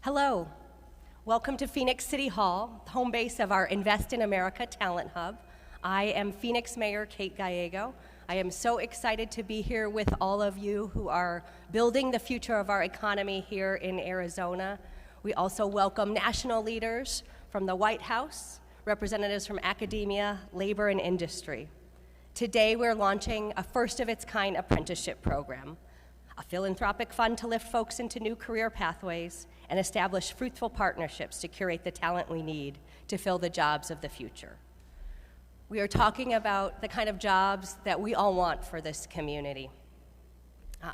Hello. Welcome to Phoenix City Hall, home base of our Invest in America Talent Hub. I am Phoenix Mayor Kate Gallego. I am so excited to be here with all of you who are building the future of our economy here in Arizona. We also welcome national leaders from the White House, representatives from academia, labor, and industry. Today, we're launching a first-of-its-kind apprenticeship program, a philanthropic fund to lift folks into new career pathways and establish fruitful partnerships to curate the talent we need to fill the jobs of the future. We are talking about the kind of jobs that we all want for this community.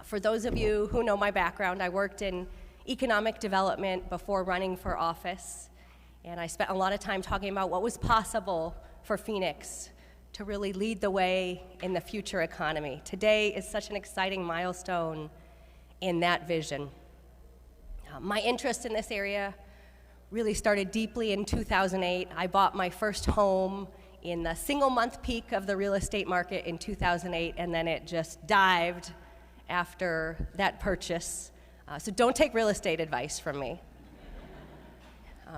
For those of you who know my background, I worked in economic development before running for office, and I spent a lot of time talking about what was possible for Phoenix to really lead the way in the future economy. Today is such an exciting milestone in that vision. My interest in this area really started deeply in 2008. I bought my first home in the single-month peak of the real estate market in 2008, and then it just dived after that purchase. So don't take real estate advice from me.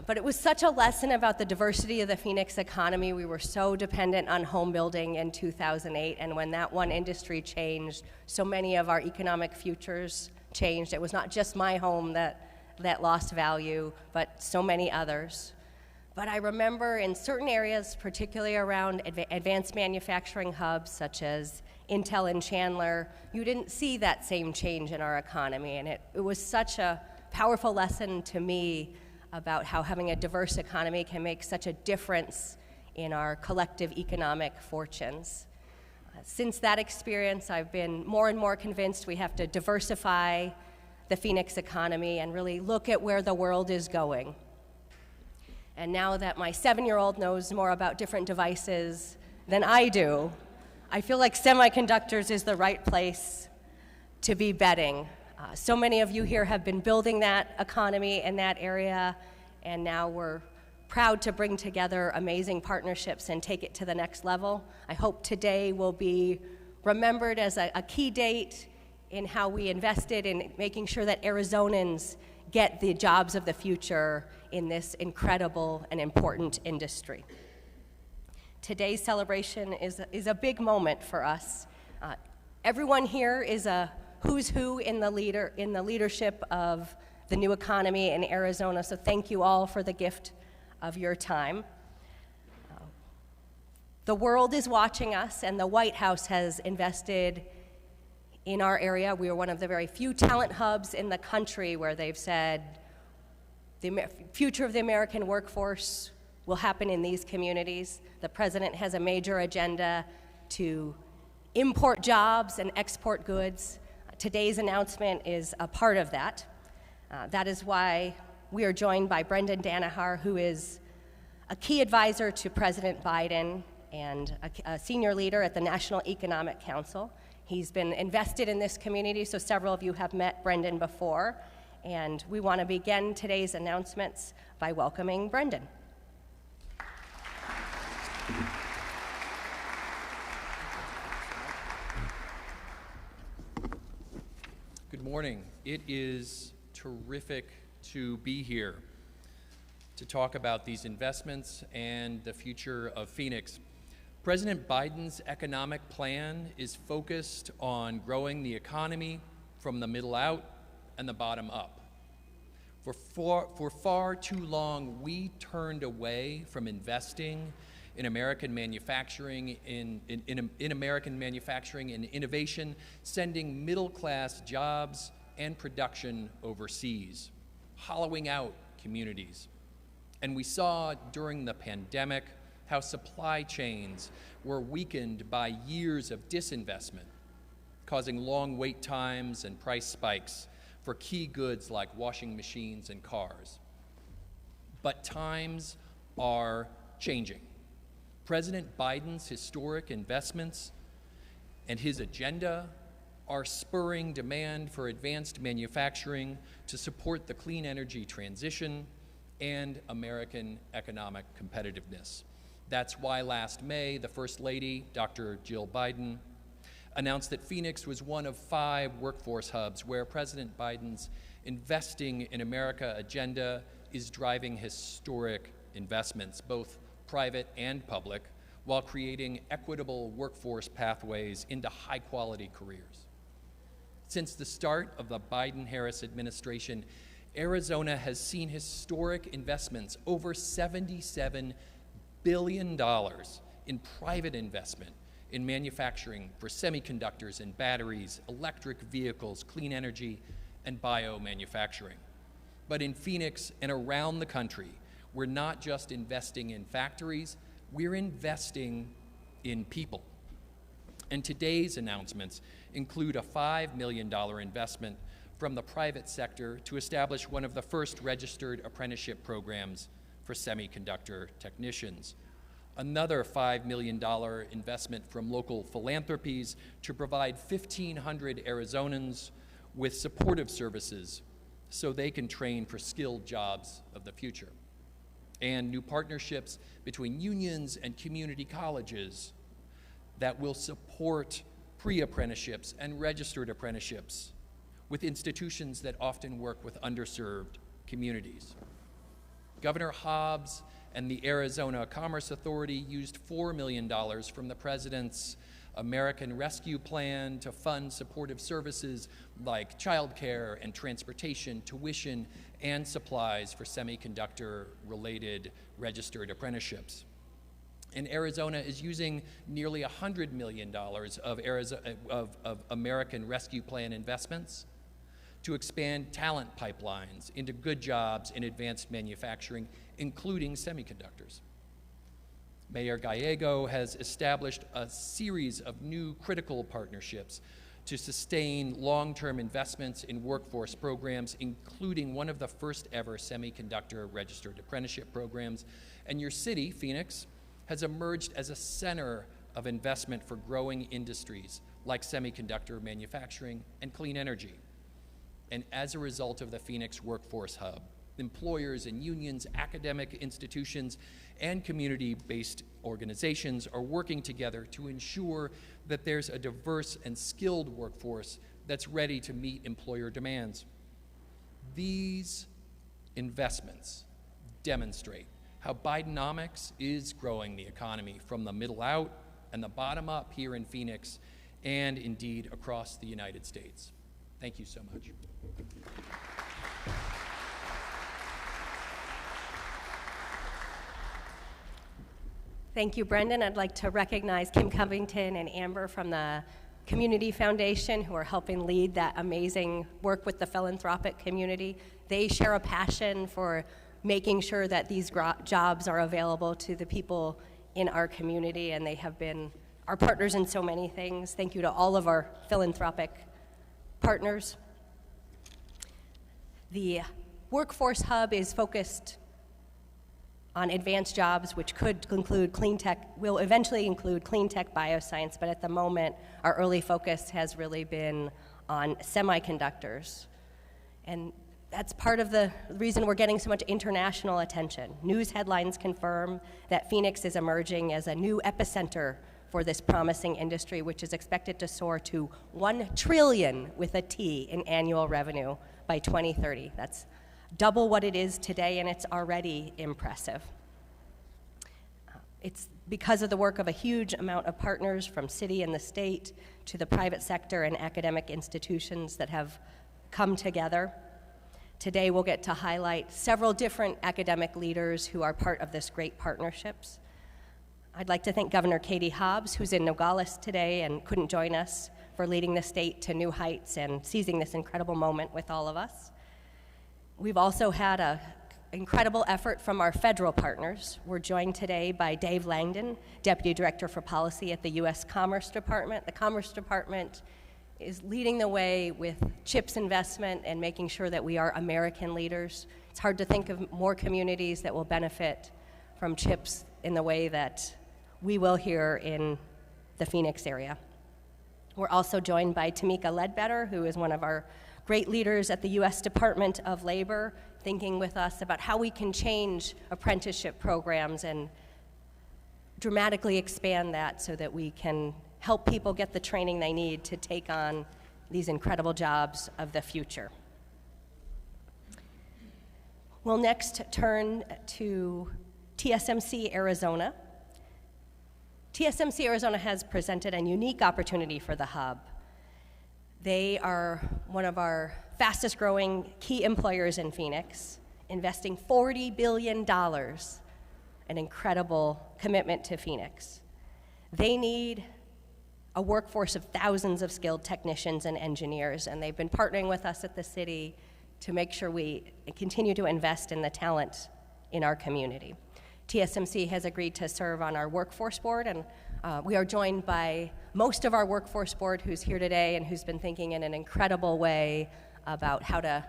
But it was such a lesson about the diversity of the Phoenix economy. We were so dependent on home building in 2008, and when that one industry changed, so many of our economic futures changed. It was not just my home that lost value, but so many others. But I remember in certain areas, particularly around advanced manufacturing hubs such as Intel and Chandler, you didn't see that same change in our economy, and it was such a powerful lesson to me about how having a diverse economy can make such a difference in our collective economic fortunes. Since that experience, I've been more and more convinced we have to diversify the Phoenix economy and really look at where the world is going. And now that my 7-year-old knows more about different devices than I do, I feel like semiconductors is the right place to be betting. So many of you here have been building that economy in that area, and now we're proud to bring together amazing partnerships and take it to the next level. I hope today will be remembered as a key date in how we invested in making sure that Arizonans get the jobs of the future in this incredible and important industry. Today's celebration is a big moment for us. Everyone here is a who's who in the leadership of the new economy in Arizona, so thank you all for the gift of your time. The world is watching us, and the White House has invested in our area. We are one of the very few talent hubs in the country where they've said the future of the American workforce will happen in these communities. The president has a major agenda to import jobs and export goods. Today's announcement is a part of that. That is why we are joined by Brendan Danaher, who is a key advisor to President Biden and a senior leader at the National Economic Council. He's been invested in this community, so several of you have met Brendan before, and we want to begin today's announcements by welcoming Brendan. Good morning. It is terrific to be here to talk about these investments and the future of Phoenix. President Biden's economic plan is focused on growing the economy from the middle out and the bottom up. For far too long, we turned away from investing in American manufacturing, in American manufacturing and innovation, sending middle-class jobs and production overseas, hollowing out communities. And we saw during the pandemic how supply chains were weakened by years of disinvestment, causing long wait times and price spikes for key goods like washing machines and cars. But times are changing. President Biden's historic investments and his agenda are spurring demand for advanced manufacturing to support the clean energy transition and American economic competitiveness. That's why last May, the First Lady, Dr. Jill Biden, announced that Phoenix was one of 5 workforce hubs where President Biden's Investing in America agenda is driving historic investments, both private and public, while creating equitable workforce pathways into high-quality careers. Since the start of the Biden-Harris administration, Arizona has seen historic investments, over $77 billion in private investment in manufacturing for semiconductors and batteries, electric vehicles, clean energy, and biomanufacturing. But in Phoenix and around the country, we're not just investing in factories, we're investing in people. And today's announcements include a $5 million investment from the private sector to establish one of the first registered apprenticeship programs for semiconductor technicians. Another $5 million investment from local philanthropies to provide 1,500 Arizonans with supportive services so they can train for skilled jobs of the future. And new partnerships between unions and community colleges that will support pre-apprenticeships and registered apprenticeships with institutions that often work with underserved communities. Governor Hobbs and the Arizona Commerce Authority used $4 million from the President's American Rescue Plan to fund supportive services like childcare and transportation, tuition, and supplies for semiconductor-related registered apprenticeships. And Arizona is using nearly $100 million of American Rescue Plan investments to expand talent pipelines into good jobs in advanced manufacturing, including semiconductors. Mayor Gallego has established a series of new critical partnerships to sustain long-term investments in workforce programs, including one of the first ever semiconductor registered apprenticeship programs. And your city, Phoenix, has emerged as a center of investment for growing industries like semiconductor manufacturing and clean energy. And as a result of the Phoenix Workforce Hub, employers and unions, academic institutions, and community-based organizations are working together to ensure that there's a diverse and skilled workforce that's ready to meet employer demands. These investments demonstrate how Bidenomics is growing the economy from the middle out and the bottom up here in Phoenix and indeed across the United States. Thank you so much. Thank you, Brendan. I'd like to recognize Kim Covington and Amber from the Community Foundation who are helping lead that amazing work with the philanthropic community. They share a passion for making sure that these jobs are available to the people in our community, and they have been our partners in so many things. Thank you to all of our philanthropic partners. The Workforce Hub is focused on advanced jobs, which could include clean tech, will eventually include clean tech, bioscience, but at the moment, our early focus has really been on semiconductors. And that's part of the reason we're getting so much international attention. News headlines confirm that Phoenix is emerging as a new epicenter for this promising industry, which is expected to soar to $1 trillion with a T in annual revenue by 2030. That's double what it is today, and it's already impressive. It's because of the work of a huge amount of partners from city and the state to the private sector and academic institutions that have come together. Today we'll get to highlight several different academic leaders who are part of this great partnerships. I'd like to thank Governor Katie Hobbs, who's in Nogales today and couldn't join us, for leading the state to new heights and seizing this incredible moment with all of us. We've also had an incredible effort from our federal partners. We're joined today by Dave Langdon, Deputy Director for Policy at the U.S. Commerce Department. The Commerce Department is leading the way with CHIPS investment and making sure that we are American leaders. It's hard to think of more communities that will benefit from CHIPS in the way that we will here in the Phoenix area. We're also joined by Tamika Ledbetter, who is one of our great leaders at the U.S. Department of Labor, thinking with us about how we can change apprenticeship programs and dramatically expand that so that we can help people get the training they need to take on these incredible jobs of the future. We'll next turn to TSMC Arizona. TSMC Arizona has presented a unique opportunity for the hub. They are one of our fastest growing key employers in Phoenix, investing $40 billion, an incredible commitment to Phoenix. They need a workforce of thousands of skilled technicians and engineers, and they've been partnering with us at the city to make sure we continue to invest in the talent in our community. TSMC has agreed to serve on our workforce board, and we are joined by most of our workforce board who's here today and who's been thinking in an incredible way about how to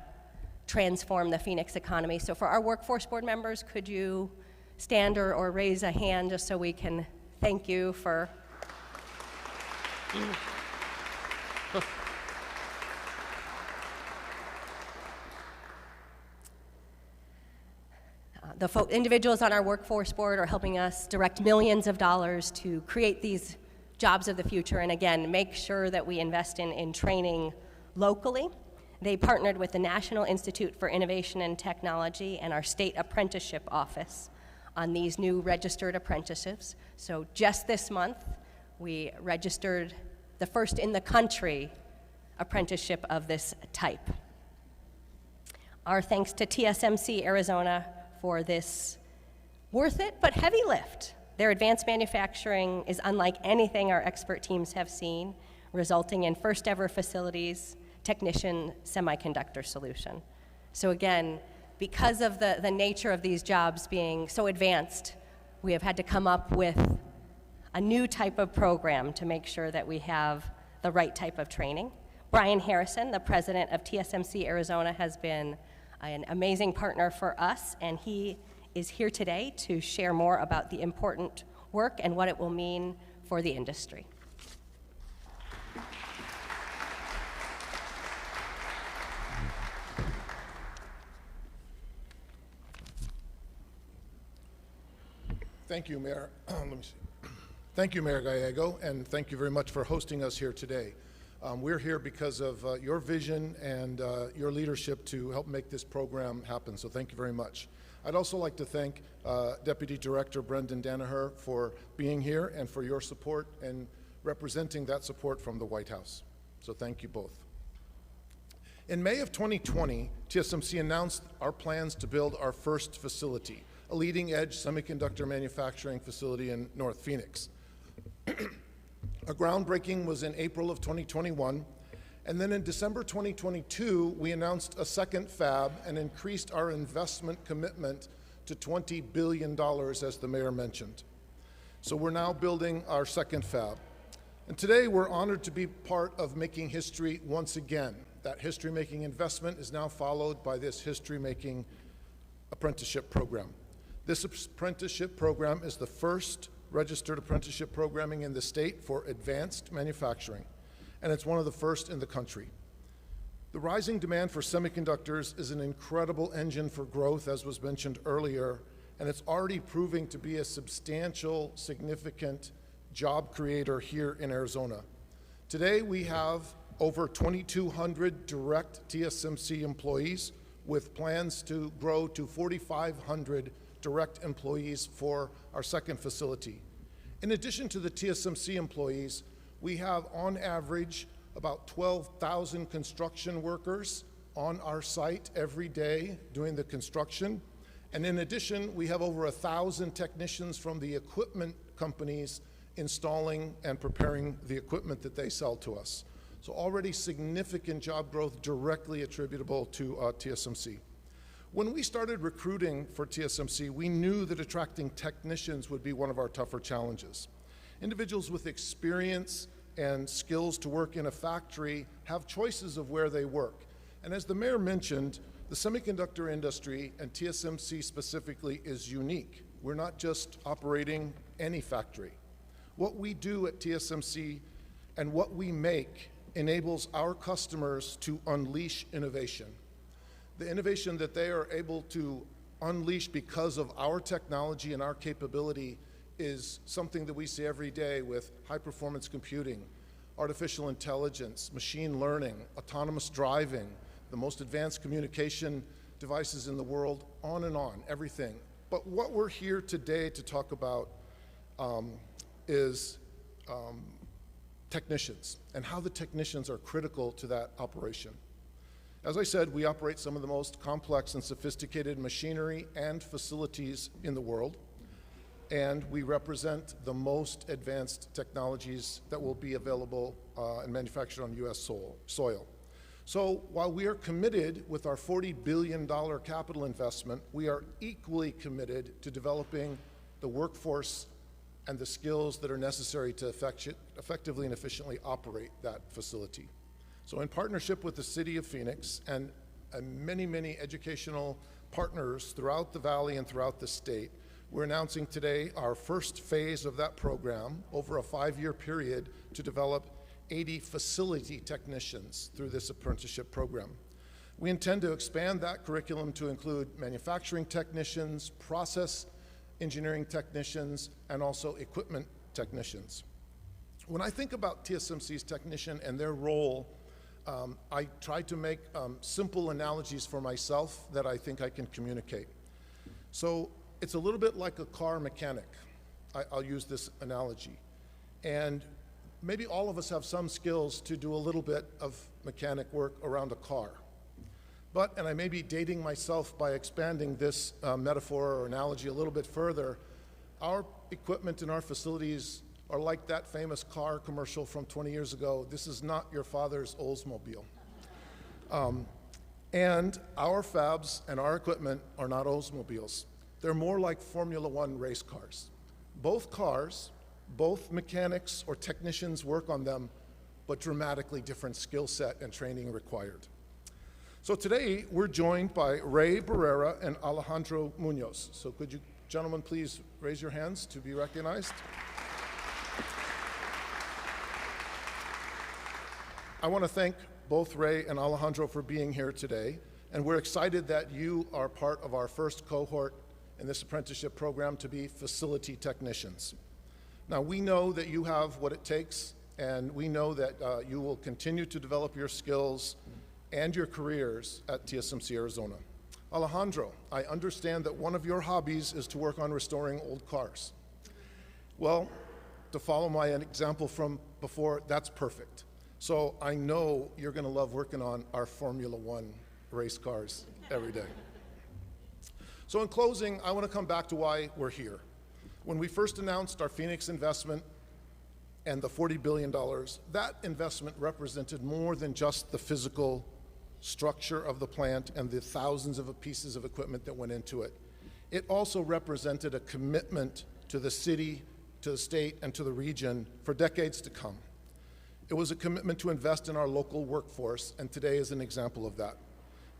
transform the Phoenix economy. So for our workforce board members, could you stand or raise a hand just so we can thank you for the individuals on our workforce board are helping us direct millions of dollars to create these jobs of the future, and again, make sure that we invest in training locally. They partnered with the National Institute for Innovation and Technology and our state apprenticeship office on these new registered apprenticeships. So just this month, we registered the first in the country apprenticeship of this type. Our thanks to TSMC Arizona for this worth it but heavy lift. Their advanced manufacturing is unlike anything our expert teams have seen, resulting in first ever facilities technician semiconductor solution. So again, because of the nature of these jobs being so advanced, we have had to come up with a new type of program to make sure that we have the right type of training. Brian Harrison, the president of TSMC Arizona, has been an amazing partner for us, and he is here today to share more about the important work and what it will mean for the industry. Thank you, Mayor. Let me see. Thank you, Mayor Gallego, and thank you very much for hosting us here today. We're here because of your vision and your leadership to help make this program happen, so thank you very much. I'd also like to thank Deputy Director Brendan Danaher for being here and for your support and representing that support from the White House. So thank you both. In May of 2020, TSMC announced our plans to build our first facility, a leading-edge semiconductor manufacturing facility in North Phoenix. A groundbreaking was in April of 2021, and then in December 2022, we announced a second fab and increased our investment commitment to $20 billion, as the mayor mentioned. So we're now building our second fab. And today, we're honored to be part of making history once again. That history-making investment is now followed by this history-making apprenticeship program. This apprenticeship program is the first registered apprenticeship programming in the state for advanced manufacturing, and it's one of the first in the country. The rising demand for semiconductors is an incredible engine for growth, as was mentioned earlier, and it's already proving to be a substantial, significant job creator here in Arizona. Today, we have over 2,200 direct TSMC employees with plans to grow to 4,500 direct employees for our second facility. In addition to the TSMC employees, we have on average about 12,000 construction workers on our site every day doing the construction. And in addition, we have over 1,000 technicians from the equipment companies installing and preparing the equipment that they sell to us. So already significant job growth directly attributable to TSMC. When we started recruiting for TSMC, we knew that attracting technicians would be one of our tougher challenges. Individuals with experience and skills to work in a factory have choices of where they work. And as the mayor mentioned, the semiconductor industry, and TSMC specifically, is unique. We're not just operating any factory. What we do at TSMC and what we make enables our customers to unleash innovation. The innovation that they are able to unleash because of our technology and our capability is something that we see every day with high-performance computing, artificial intelligence, machine learning, autonomous driving, the most advanced communication devices in the world, on and on, everything. But what we're here today to talk about is technicians and how the technicians are critical to that operation. As I said, we operate some of the most complex and sophisticated machinery and facilities in the world, and we represent the most advanced technologies that will be available and manufactured on U.S. soil. So while we are committed with our $40 billion capital investment, we are equally committed to developing the workforce and the skills that are necessary to effectively and efficiently operate that facility. So in partnership with the City of Phoenix and many, many educational partners throughout the valley and throughout the state, we're announcing today our first phase of that program over a 5-year period to develop 80 facility technicians through this apprenticeship program. We intend to expand that curriculum to include manufacturing technicians, process engineering technicians, and also equipment technicians. When I think about TSMC's technician and their role, I try to make simple analogies for myself that I think I can communicate. So it's a little bit like a car mechanic. I'll use this analogy. And maybe all of us have some skills to do a little bit of mechanic work around a car. But, and I may be dating myself by expanding this metaphor or analogy a little bit further, our equipment in our facilities are like that famous car commercial from 20 years ago. This is not your father's Oldsmobile. And our fabs and our equipment are not Oldsmobiles. They're more like Formula One race cars. Both cars, both mechanics or technicians work on them, but dramatically different skill set and training required. So today, we're joined by Ray Barrera and Alejandro Munoz. So could you gentlemen please raise your hands to be recognized? I want to thank both Ray and Alejandro for being here today, and we're excited that you are part of our first cohort in this apprenticeship program to be facility technicians. Now, we know that you have what it takes, and we know that you will continue to develop your skills and your careers at TSMC Arizona. Alejandro, I understand that one of your hobbies is to work on restoring old cars. Well, to follow my example from before, that's perfect. So I know you're going to love working on our Formula One race cars every day. So in closing, I want to come back to why we're here. When we first announced our Phoenix investment and the $40 billion, that investment represented more than just the physical structure of the plant and the thousands of pieces of equipment that went into it. It also represented a commitment to the city, to the state, and to the region for decades to come. It was a commitment to invest in our local workforce, and today is an example of that.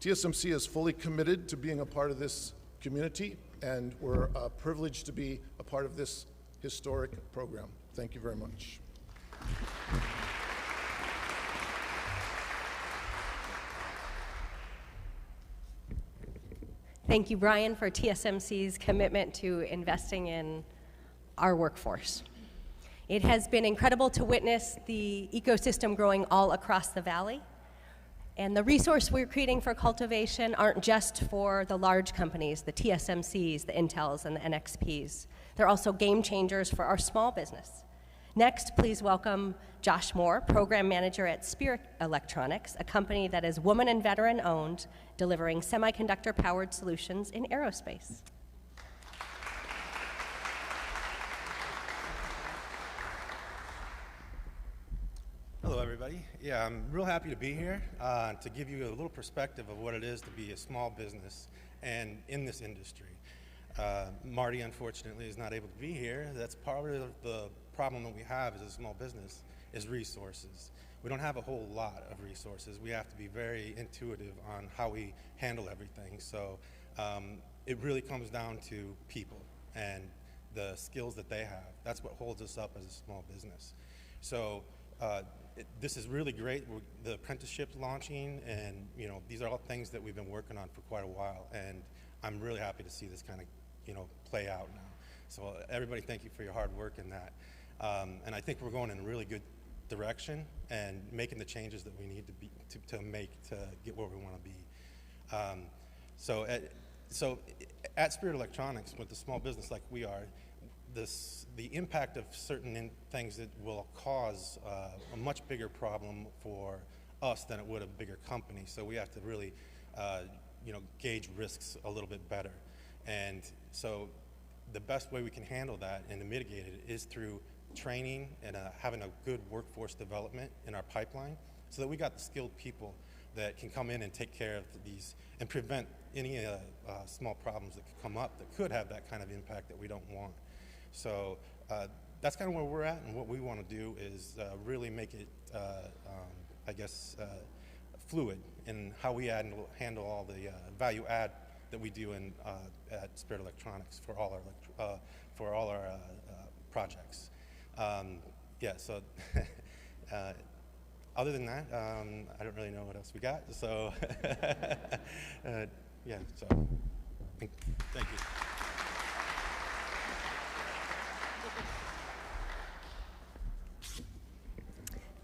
TSMC is fully committed to being a part of this community, and we're privileged to be a part of this historic program. Thank you very much. Thank you, Brian, for TSMC's commitment to investing in our workforce. It has been incredible to witness the ecosystem growing all across the valley. And the resource we're creating for cultivation aren't just for the large companies, the TSMCs, the Intels, and the NXPs. They're also game changers for our small business. Next, please welcome Josh Moore, Program Manager at Spirit Electronics, a company that is woman and veteran owned, delivering semiconductor-powered solutions in aerospace. Hello, everybody. Yeah, I'm real happy to be here to give you a little perspective of what it is to be a small business and in this industry. Marty, unfortunately, is not able to be here. That's part of the problem that we have as a small business is resources. We don't have a whole lot of resources. We have to be very intuitive on how we handle everything. So it really comes down to people and the skills that they have. That's what holds us up as a small business. So this is really great. The apprenticeship's launching, and these are all things that we've been working on for quite a while, and I'm really happy to see this kind of play out now. So everybody, thank you for your hard work in that. And I think we're going in a really good direction and making the changes that we need to make to get where we want to be. So at Spirit Electronics, with a small business like we are, the impact of certain things that will cause a much bigger problem for us than it would a bigger company. So we have to really, gauge risks a little bit better. And so the best way we can handle that and to mitigate it is through training and having a good workforce development in our pipeline, so that we got the skilled people that can come in and take care of these and prevent any small problems that could come up that could have that kind of impact that we don't want. So that's kind of where we're at, and what we want to do is really make it, fluid in how we handle all the value add that we do at Spirit Electronics for all our projects. So other than that, I don't really know what else we got. So thank you.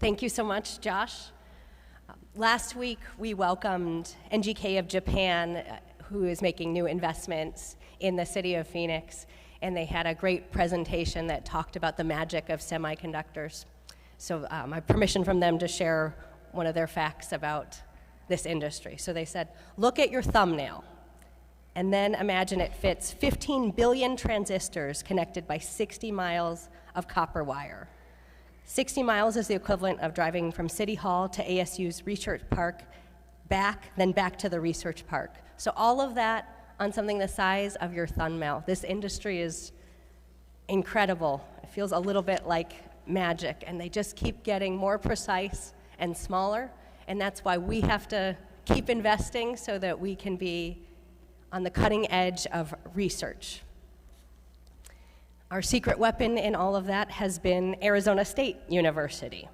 Thank you so much, Josh. Last week, we welcomed NGK of Japan, who is making new investments in the city of Phoenix, and they had a great presentation that talked about the magic of semiconductors. So I have permission from them to share one of their facts about this industry. So they said, look at your thumbnail, and then imagine it fits 15 billion transistors connected by 60 miles of copper wire. 60 miles is the equivalent of driving from City Hall to ASU's Research Park, then back to the Research Park. So all of that on something the size of your thumbnail. This industry is incredible. It feels a little bit like magic, and they just keep getting more precise and smaller, and that's why we have to keep investing so that we can be on the cutting edge of research. Our secret weapon in all of that has been Arizona State University,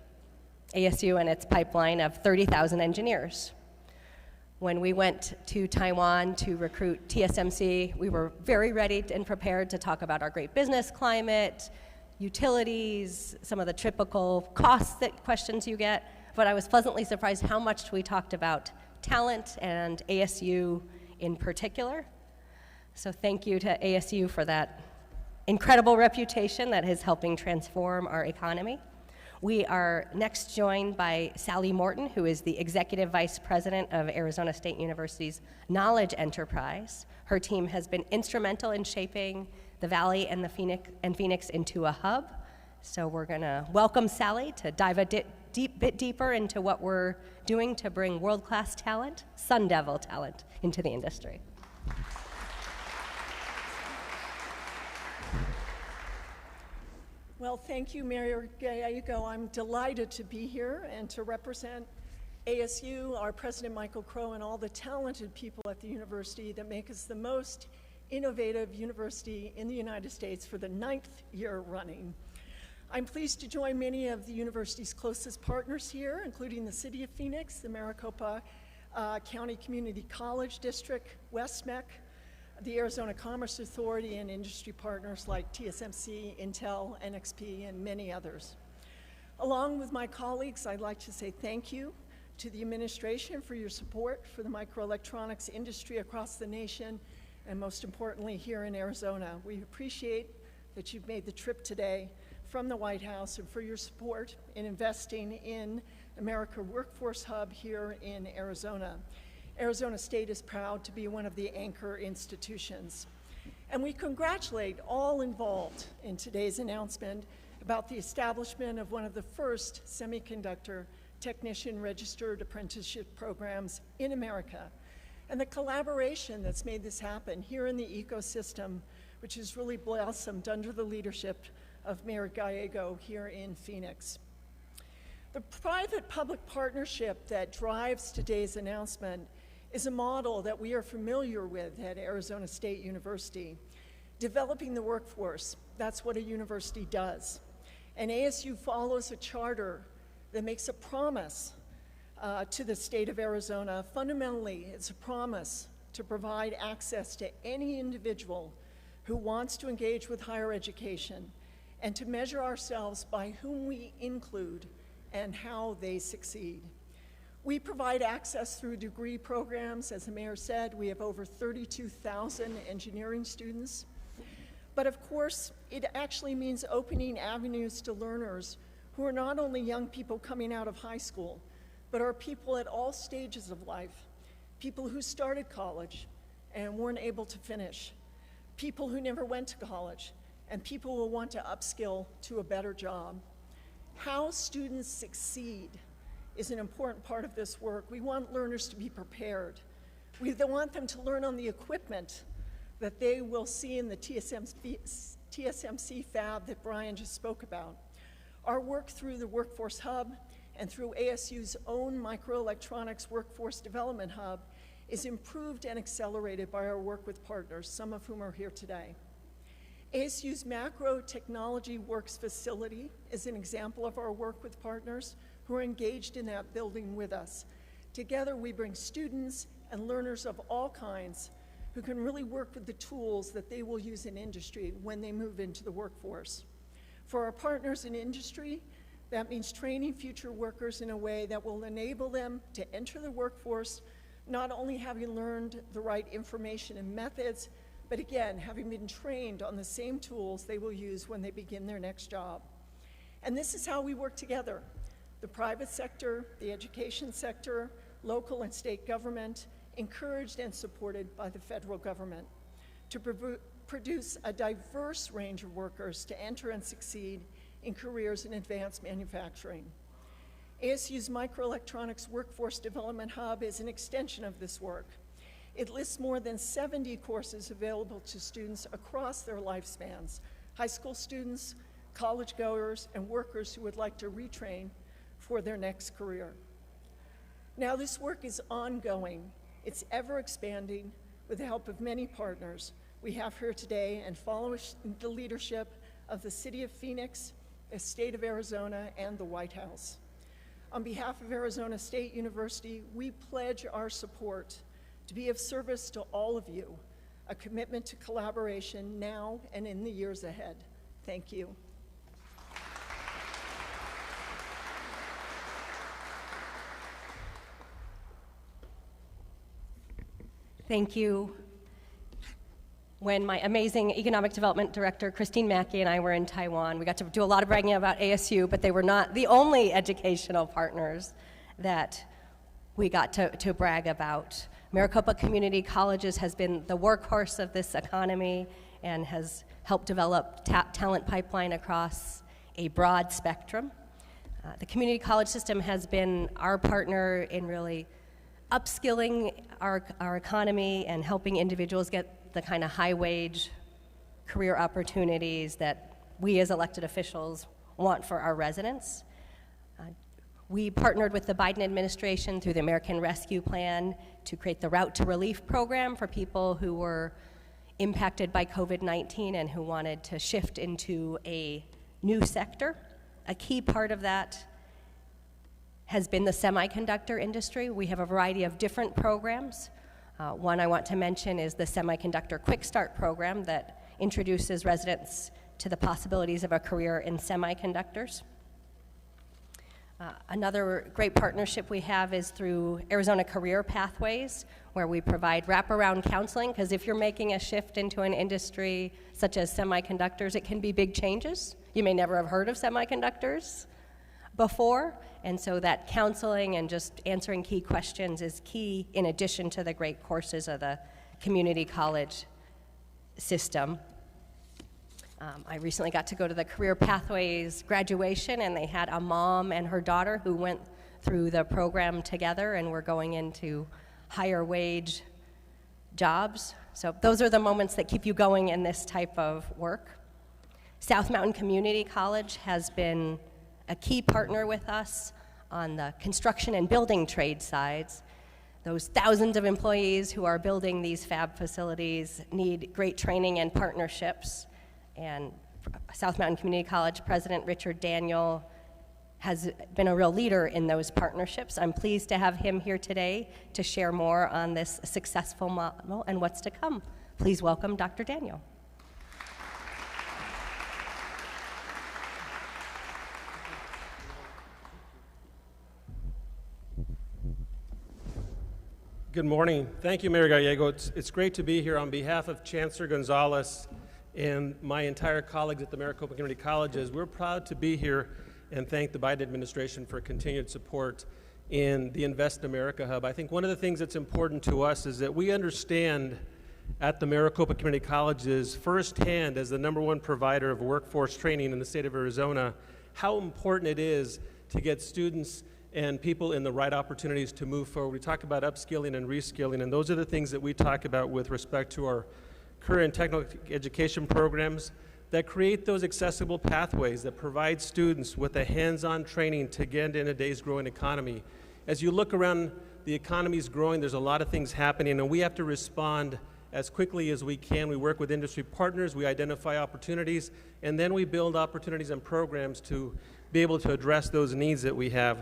ASU and its pipeline of 30,000 engineers. When we went to Taiwan to recruit TSMC, we were very ready and prepared to talk about our great business climate, utilities, some of the typical questions you get, but I was pleasantly surprised how much we talked about talent and ASU in particular. So thank you to ASU for that incredible reputation that is helping transform our economy. We are next joined by Sally Morton, who is the Executive Vice President of Arizona State University's Knowledge Enterprise. Her team has been instrumental in shaping the Valley and Phoenix into a hub. So we're gonna welcome Sally to dive a bit deeper into what we're doing to bring world-class talent, Sun Devil talent, into the industry. Well, thank you, Mayor Gallego. I'm delighted to be here and to represent ASU, our President Michael Crow, and all the talented people at the university that make us the most innovative university in the United States for the 9th year running. I'm pleased to join many of the university's closest partners here, including the City of Phoenix, the Maricopa County Community College District, WestMech, the Arizona Commerce Authority, and industry partners like TSMC, Intel, NXP, and many others. Along with my colleagues, I'd like to say thank you to the administration for your support for the microelectronics industry across the nation, and most importantly, here in Arizona. We appreciate that you've made the trip today from the White House and for your support in investing in America Workforce Hub here in Arizona. Arizona State is proud to be one of the anchor institutions. And we congratulate all involved in today's announcement about the establishment of one of the first semiconductor technician registered apprenticeship programs in America, and the collaboration that's made this happen here in the ecosystem, which has really blossomed under the leadership of Mayor Gallego here in Phoenix. The private-public partnership that drives today's announcement is a model that we are familiar with at Arizona State University. Developing the workforce, that's what a university does. And ASU follows a charter that makes a promise to the state of Arizona. Fundamentally, it's a promise to provide access to any individual who wants to engage with higher education, and to measure ourselves by whom we include and how they succeed. We provide access through degree programs. As the mayor said, we have over 32,000 engineering students. But of course, it actually means opening avenues to learners who are not only young people coming out of high school, but are people at all stages of life, people who started college and weren't able to finish, people who never went to college, and people who want to upskill to a better job. How students succeed is an important part of this work. We want learners to be prepared. We want them to learn on the equipment that they will see in the TSMC fab that Brian just spoke about. Our work through the Workforce Hub and through ASU's own Microelectronics Workforce Development Hub is improved and accelerated by our work with partners, some of whom are here today. ASU's Macro Technology Works facility is an example of our work with partners who are engaged in that building with us. Together, we bring students and learners of all kinds who can really work with the tools that they will use in industry when they move into the workforce. For our partners in industry, that means training future workers in a way that will enable them to enter the workforce, not only having learned the right information and methods, but again, having been trained on the same tools they will use when they begin their next job. And this is how we work together. The private sector, the education sector, local and state government, encouraged and supported by the federal government to produce a diverse range of workers to enter and succeed in careers in advanced manufacturing. ASU's Microelectronics Workforce Development Hub is an extension of this work. It lists more than 70 courses available to students across their lifespans, high school students, college goers, and workers who would like to retrain for their next career. Now, this work is ongoing. It's ever expanding with the help of many partners we have here today and following the leadership of the City of Phoenix, the State of Arizona, and the White House. On behalf of Arizona State University, we pledge our support to be of service to all of you, a commitment to collaboration now and in the years ahead. Thank you. Thank you. When my amazing economic development director, Christine Mackey, and I were in Taiwan, we got to do a lot of bragging about ASU, but they were not the only educational partners that we got to brag about. Maricopa Community Colleges has been the workhorse of this economy and has helped develop talent pipeline across a broad spectrum. The community college system has been our partner in really upskilling our economy and helping individuals get the kind of high-wage career opportunities that we as elected officials want for our residents. We partnered with the Biden administration through the American Rescue Plan to create the Route to Relief program for people who were impacted by COVID-19 and who wanted to shift into a new sector. A key part of that has been the semiconductor industry. We have a variety of different programs. One I want to mention is the Semiconductor Quick Start program that introduces residents to the possibilities of a career in semiconductors. Another great partnership we have is through Arizona Career Pathways, where we provide wraparound counseling, because if you're making a shift into an industry such as semiconductors, it can be big changes. You may never have heard of semiconductors before, and so that counseling and just answering key questions is key in addition to the great courses of the community college system. I recently got to go to the Career Pathways graduation, and they had a mom and her daughter who went through the program together and were going into higher wage jobs. So those are the moments that keep you going in this type of work. South Mountain Community College has been a key partner with us on the construction and building trade sides. Those thousands of employees who are building these fab facilities need great training and partnerships. And South Mountain Community College President Richard Daniel has been a real leader in those partnerships. I'm pleased to have him here today to share more on this successful model and what's to come. Please welcome Dr. Daniel. Good morning. Thank you, Mayor Gallego. It's great to be here on behalf of Chancellor Gonzalez and my entire colleagues at the Maricopa Community Colleges. We're proud to be here and thank the Biden administration for continued support in the Invest in America Hub. I think one of the things that's important to us is that we understand at the Maricopa Community Colleges firsthand, as the #1 provider of workforce training in the state of Arizona, how important it is to get students and people in the right opportunities to move forward. We talk about upskilling and reskilling, and those are the things that we talk about with respect to our career and technical education programs that create those accessible pathways that provide students with the hands-on training to get in today's growing economy. As you look around, the economy's growing, there's a lot of things happening, and we have to respond as quickly as we can. We work with industry partners, we identify opportunities, and then we build opportunities and programs to be able to address those needs that we have.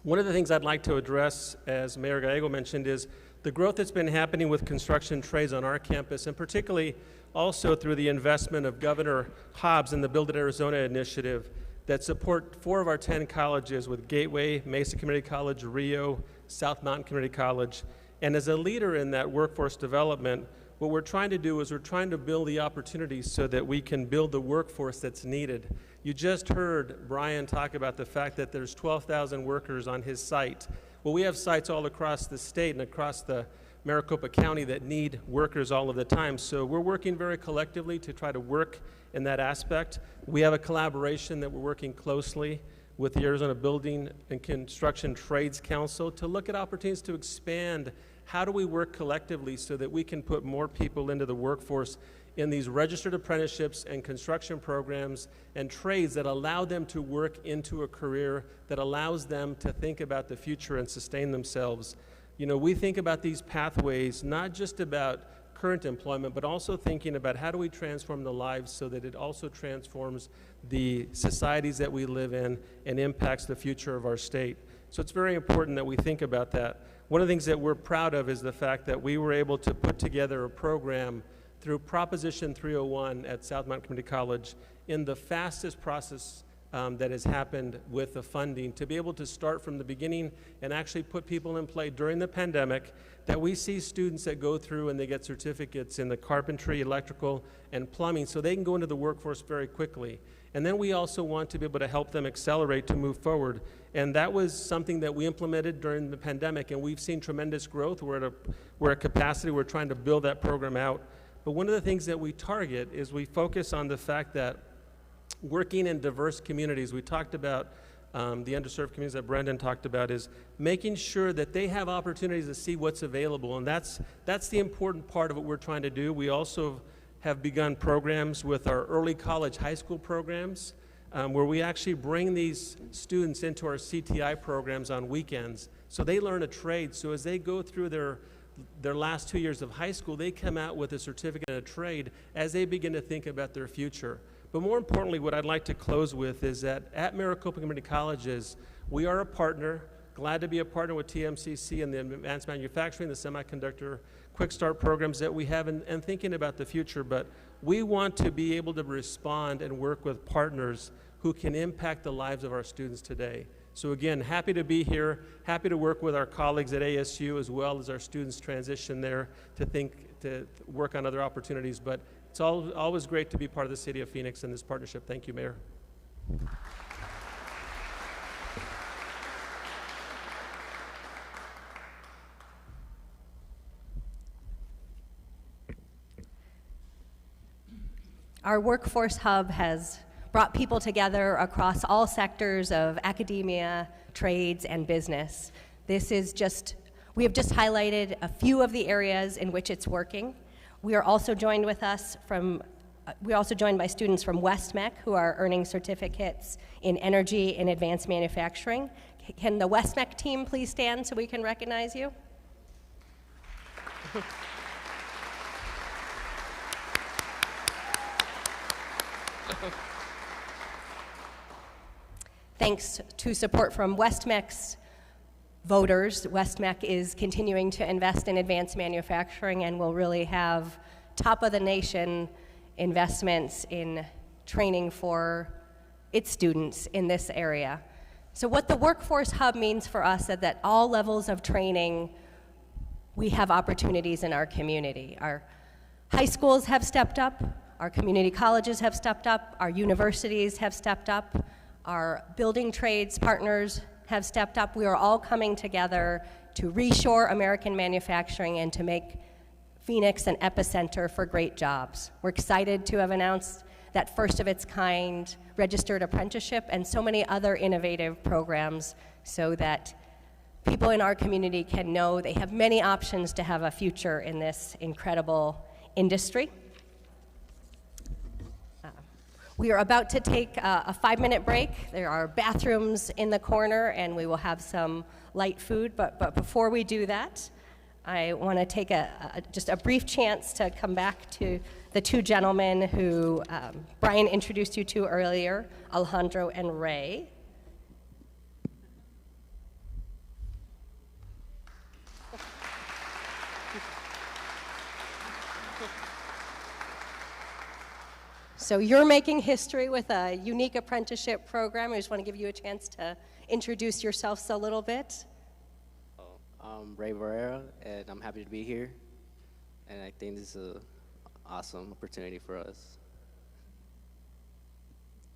One of the things I'd like to address, as Mayor Gallego mentioned, is the growth that's been happening with construction trades on our campus, and particularly also through the investment of Governor Hobbs and the Build It Arizona initiative that support 4 of our 10 colleges with Gateway, Mesa Community College, Rio, South Mountain Community College. And as a leader in that workforce development, what we're trying to do is we're trying to build the opportunities so that we can build the workforce that's needed. You just heard Brian talk about the fact that there's 12,000 workers on his site. Well, we have sites all across the state and across the Maricopa County that need workers all of the time. So we're working very collectively to try to work in that aspect. We have a collaboration that we're working closely with the Arizona Building and Construction Trades Council to look at opportunities to expand. How do we work collectively so that we can put more people into the workforce in these registered apprenticeships and construction programs and trades that allow them to work into a career that allows them to think about the future and sustain themselves. You know, we think about these pathways not just about current employment, but also thinking about how do we transform the lives so that it also transforms the societies that we live in and impacts the future of our state. So it's very important that we think about that. One of the things that we're proud of is the fact that we were able to put together a program through Proposition 301 at South Mountain Community College in the fastest process that has happened with the funding to be able to start from the beginning and actually put people in play during the pandemic, that we see students that go through and they get certificates in the carpentry, electrical, and plumbing so they can go into the workforce very quickly. And then we also want to be able to help them accelerate to move forward. And that was something that we implemented during the pandemic, and we've seen tremendous growth. We're at capacity. We're trying to build that program out. But one of the things that we target is we focus on the fact that working in diverse communities, we talked about the underserved communities that Brendan talked about, is making sure that they have opportunities to see what's available. And that's the important part of what we're trying to do. We also have begun programs with our early college high school programs where we actually bring these students into our CTI programs on weekends. So they learn a trade. So as they go through their last 2 years of high school, they come out with a certificate in a trade as they begin to think about their future. But more importantly, what I'd like to close with is that at Maricopa Community Colleges, we are a partner, glad to be a partner with TMCC and the advanced manufacturing, the semiconductor quick start programs that we have and thinking about the future. But we want to be able to respond and work with partners who can impact the lives of our students today. So again, happy to be here, happy to work with our colleagues at ASU as well as our students transition there to work on other opportunities. But it's always great to be part of the City of Phoenix and this partnership. Thank you, Mayor. Our Workforce Hub has brought people together across all sectors of academia, trades, and business. We have just highlighted a few of the areas in which it's working. We are also joined by students from WestMech who are earning certificates in energy and advanced manufacturing. Can the WestMech team please stand so we can recognize you? Thanks to support from WestMech's voters, WestMech is continuing to invest in advanced manufacturing and will really have top-of-the-nation investments in training for its students in this area. So what the Workforce Hub means for us is that all levels of training we have opportunities in our community. Our high schools have stepped up, our community colleges have stepped up, our universities have stepped up, our building trades partners have stepped up. We are all coming together to reshore American manufacturing and to make Phoenix an epicenter for great jobs. We're excited to have announced that first of its kind registered apprenticeship and so many other innovative programs so that people in our community can know they have many options to have a future in this incredible industry. We are about to take a 5-minute break. There are bathrooms in the corner, and we will have some light food. But before we do that, I want to take just a brief chance to come back to the two gentlemen who Brian introduced you to earlier, Alejandro and Ray. So you're making history with a unique apprenticeship program. I just want to give you a chance to introduce yourselves a little bit. I'm Ray Barrera, and I'm happy to be here. And I think this is an awesome opportunity for us.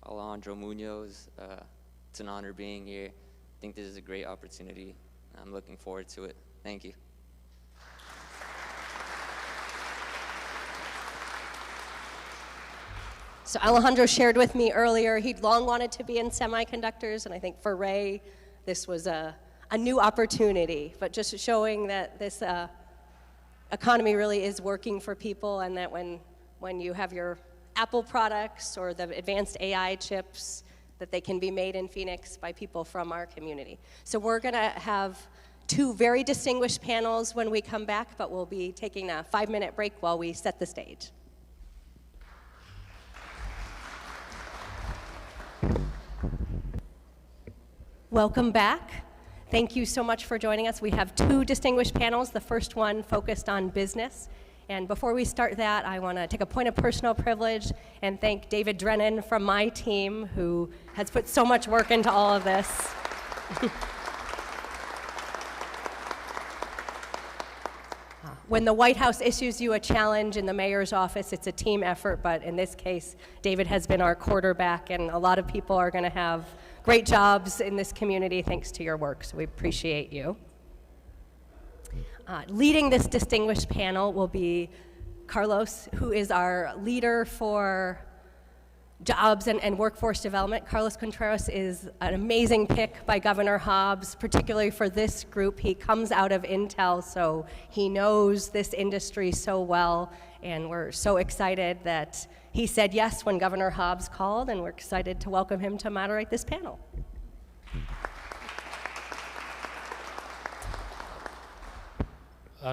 Alejandro Munoz, it's an honor being here. I think this is a great opportunity. I'm looking forward to it. Thank you. So Alejandro shared with me earlier he'd long wanted to be in semiconductors, and I think for Ray, this was a new opportunity, but just showing that this economy really is working for people, and that when you have your Apple products or the advanced AI chips, that they can be made in Phoenix by people from our community. So we're gonna have two very distinguished panels when we come back, but we'll be taking a 5-minute break while we set the stage. Welcome back. Thank you so much for joining us. We have two distinguished panels, the first one focused on business. And before we start that, I want to take a point of personal privilege and thank David Drennan from my team, who has put so much work into all of this. When the White House issues you a challenge in the mayor's office, it's a team effort, but in this case, David has been our quarterback, and a lot of people are going to have great jobs in this community thanks to your work, so we appreciate you. Leading this distinguished panel will be Carlos, who is our leader for jobs and workforce development. Carlos Contreras is an amazing pick by Governor Hobbs, particularly for this group. He comes out of Intel, so he knows this industry so well, and we're so excited that he said yes when Governor Hobbs called, and we're excited to welcome him to moderate this panel.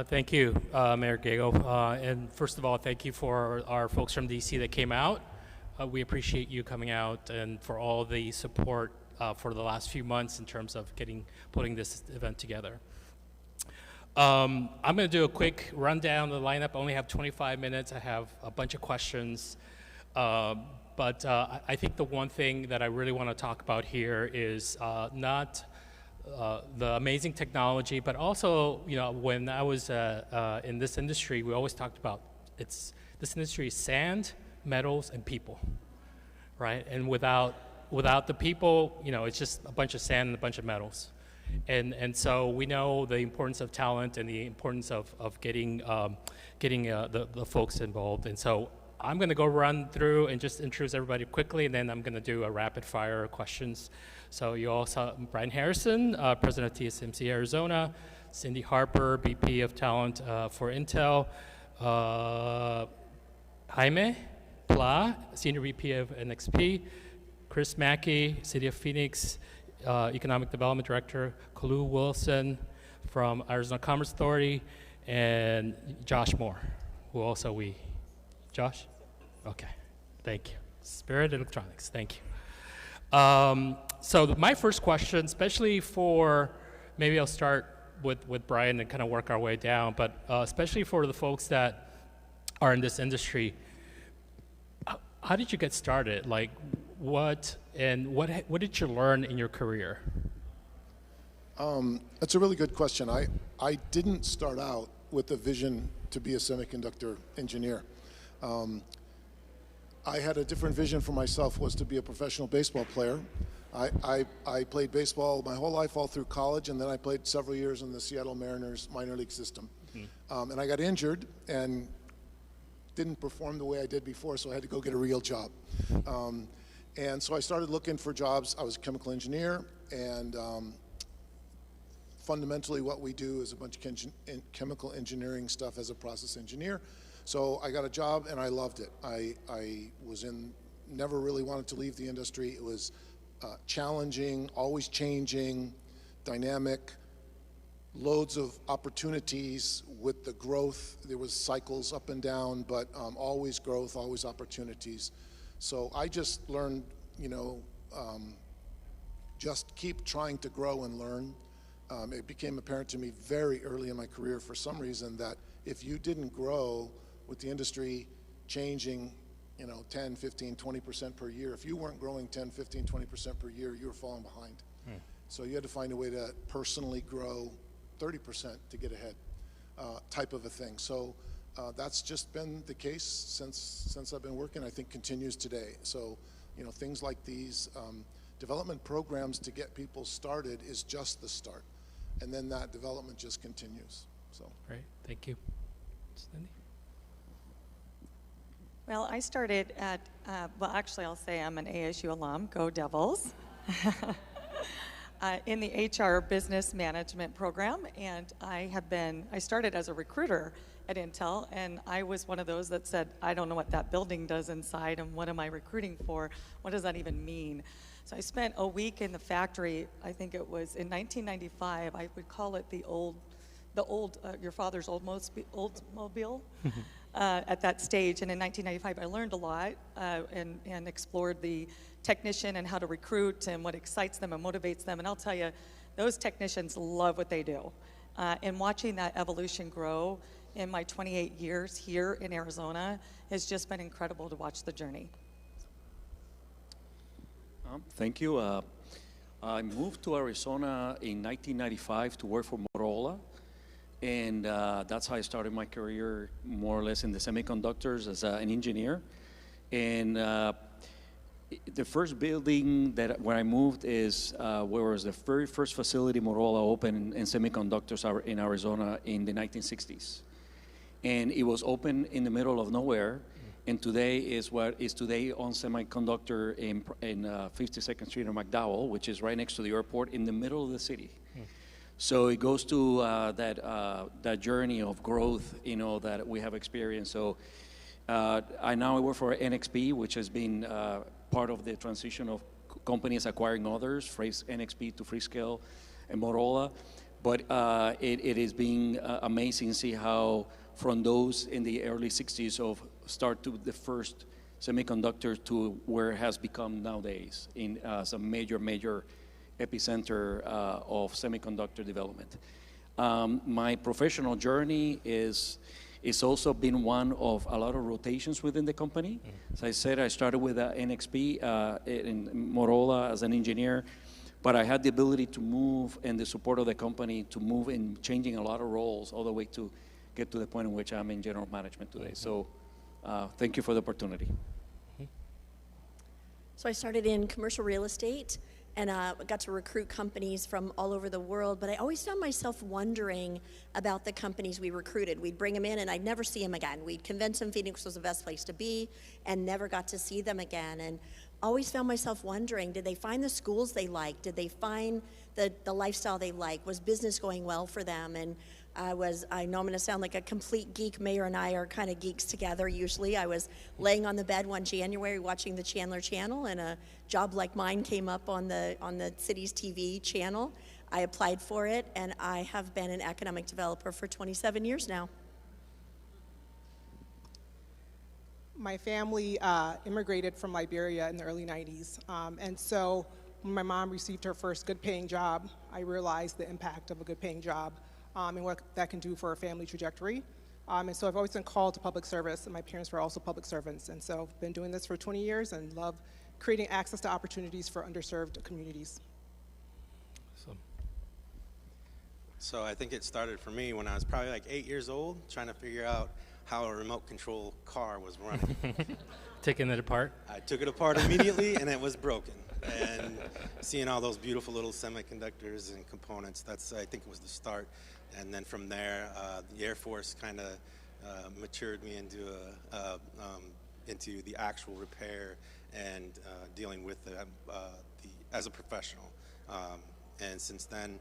Thank you, Mayor Gallego. And first of all, thank you for our folks from DC that came out. We appreciate you coming out and for all the support for the last few months in terms of putting this event together. I'm going to do a quick rundown of the lineup. I only have 25 minutes. I have a bunch of questions. But I think the one thing that I really want to talk about here is not the amazing technology, but also, you know, when I was in this industry, we always talked about this industry is sand, metals, and people, right? And without the people, you know, it's just a bunch of sand and a bunch of metals. And so we know the importance of talent and the importance of getting the folks involved. And so I'm going to go run through and just introduce everybody quickly, and then I'm going to do a rapid fire questions. So you all saw Brian Harrison, president of TSMC Arizona, Cindy Harper, VP of Talent for Intel, Jaime Pla, Senior VP of NXP, Chris Mackey, City of Phoenix Economic Development Director, Kalu Wilson from Arizona Commerce Authority, and Josh Moore, who also Josh? Okay, thank you. Spirit Electronics, thank you. So my first question, especially for, maybe I'll start with Brian and kind of work our way down, but especially for the folks that are in this industry, how did you get started? Like, what did you learn in your career? That's a really good question. I didn't start out with the vision to be a semiconductor engineer. I had a different vision for myself, was to be a professional baseball player. I played baseball my whole life, all through college, and then I played several years in the Seattle Mariners minor league system. And I got injured and didn't perform the way I did before, so I had to go get a real job. And so I started looking for jobs. I was a chemical engineer, and fundamentally what we do is a bunch of chemical engineering stuff as a process engineer. So I got a job and I loved it. I was never really wanted to leave the industry. It was challenging, always changing, dynamic, loads of opportunities with the growth. There was cycles up and down, but always growth, always opportunities. So I just learned, just keep trying to grow and learn. It became apparent to me very early in my career, for some reason, that if you didn't grow with the industry changing, 10, 15, 20% per year, if you weren't growing 10, 15, 20% per year, you were falling behind. So you had to find a way to personally grow 30% to get ahead, type of a thing. So that's just been the case since I've been working. I think continues today. So, things like these development programs to get people started is just the start, and then that development just continues. So. Great, thank you. Cindy? Well, I started at, actually I'll say I'm an ASU alum, go Devils, in the HR business management program, and I started as a recruiter at Intel, and I was one of those that said, I don't know what that building does inside, and what am I recruiting for? What does that even mean? So I spent a week in the factory. I think it was in 1995. I would call it the old, your father's Oldsmobile. At that stage, and in 1995 I learned a lot and explored the technician and how to recruit and what excites them and motivates them, and I'll tell you, those technicians love what they do. And watching that evolution grow in my 28 years here in Arizona has just been incredible to watch the journey. Thank you. I moved to Arizona in 1995 to work for Motorola. And that's how I started my career, more or less in the semiconductors as an engineer. And the first building where I moved is where was the very first facility Motorola opened in semiconductors in Arizona in the 1960s. And it was open in the middle of nowhere. And today is what is today on Semiconductor in 52nd Street in McDowell, which is right next to the airport in the middle of the city. So it goes to that journey of growth, that we have experienced. So I now work for NXP, which has been part of the transition of companies acquiring others, NXP to Freescale and Motorola. But it is being amazing to see how from those in the early 60s of start to the first semiconductor to where it has become nowadays in some major epicenter of semiconductor development. My professional journey is also been one of a lot of rotations within the company. As I said, I started with NXP in Motorola as an engineer, but I had the ability to move and the support of the company to move in changing a lot of roles all the way to get to the point in which I'm in general management today. So thank you for the opportunity. So I started in commercial real estate and got to recruit companies from all over the world, but I always found myself wondering about the companies we recruited. We'd bring them in and I'd never see them again. We'd convince them Phoenix was the best place to be and never got to see them again. And always found myself wondering, did they find the schools they liked? Did they find the lifestyle they liked? Was business going well for them? And I know I'm going to sound like a complete geek. Mayor and I are kind of geeks together usually. I was laying on the bed one January watching the Chandler Channel, and a job like mine came up on the city's TV channel. I applied for it, and I have been an economic developer for 27 years now. My family immigrated from Liberia in the early 90s, and so when my mom received her first good-paying job, I realized the impact of a good-paying job and what that can do for a family trajectory. And so I've always been called to public service, and my parents were also public servants. And so I've been doing this for 20 years and love creating access to opportunities for underserved communities. Awesome. So I think it started for me when I was probably like 8 years old, trying to figure out how a remote control car was running. Taking it apart? I took it apart immediately and it was broken. And seeing all those beautiful little semiconductors and components, I think it was the start. And then from there, the Air Force kind of matured me into the actual repair and dealing with as a professional. And since then,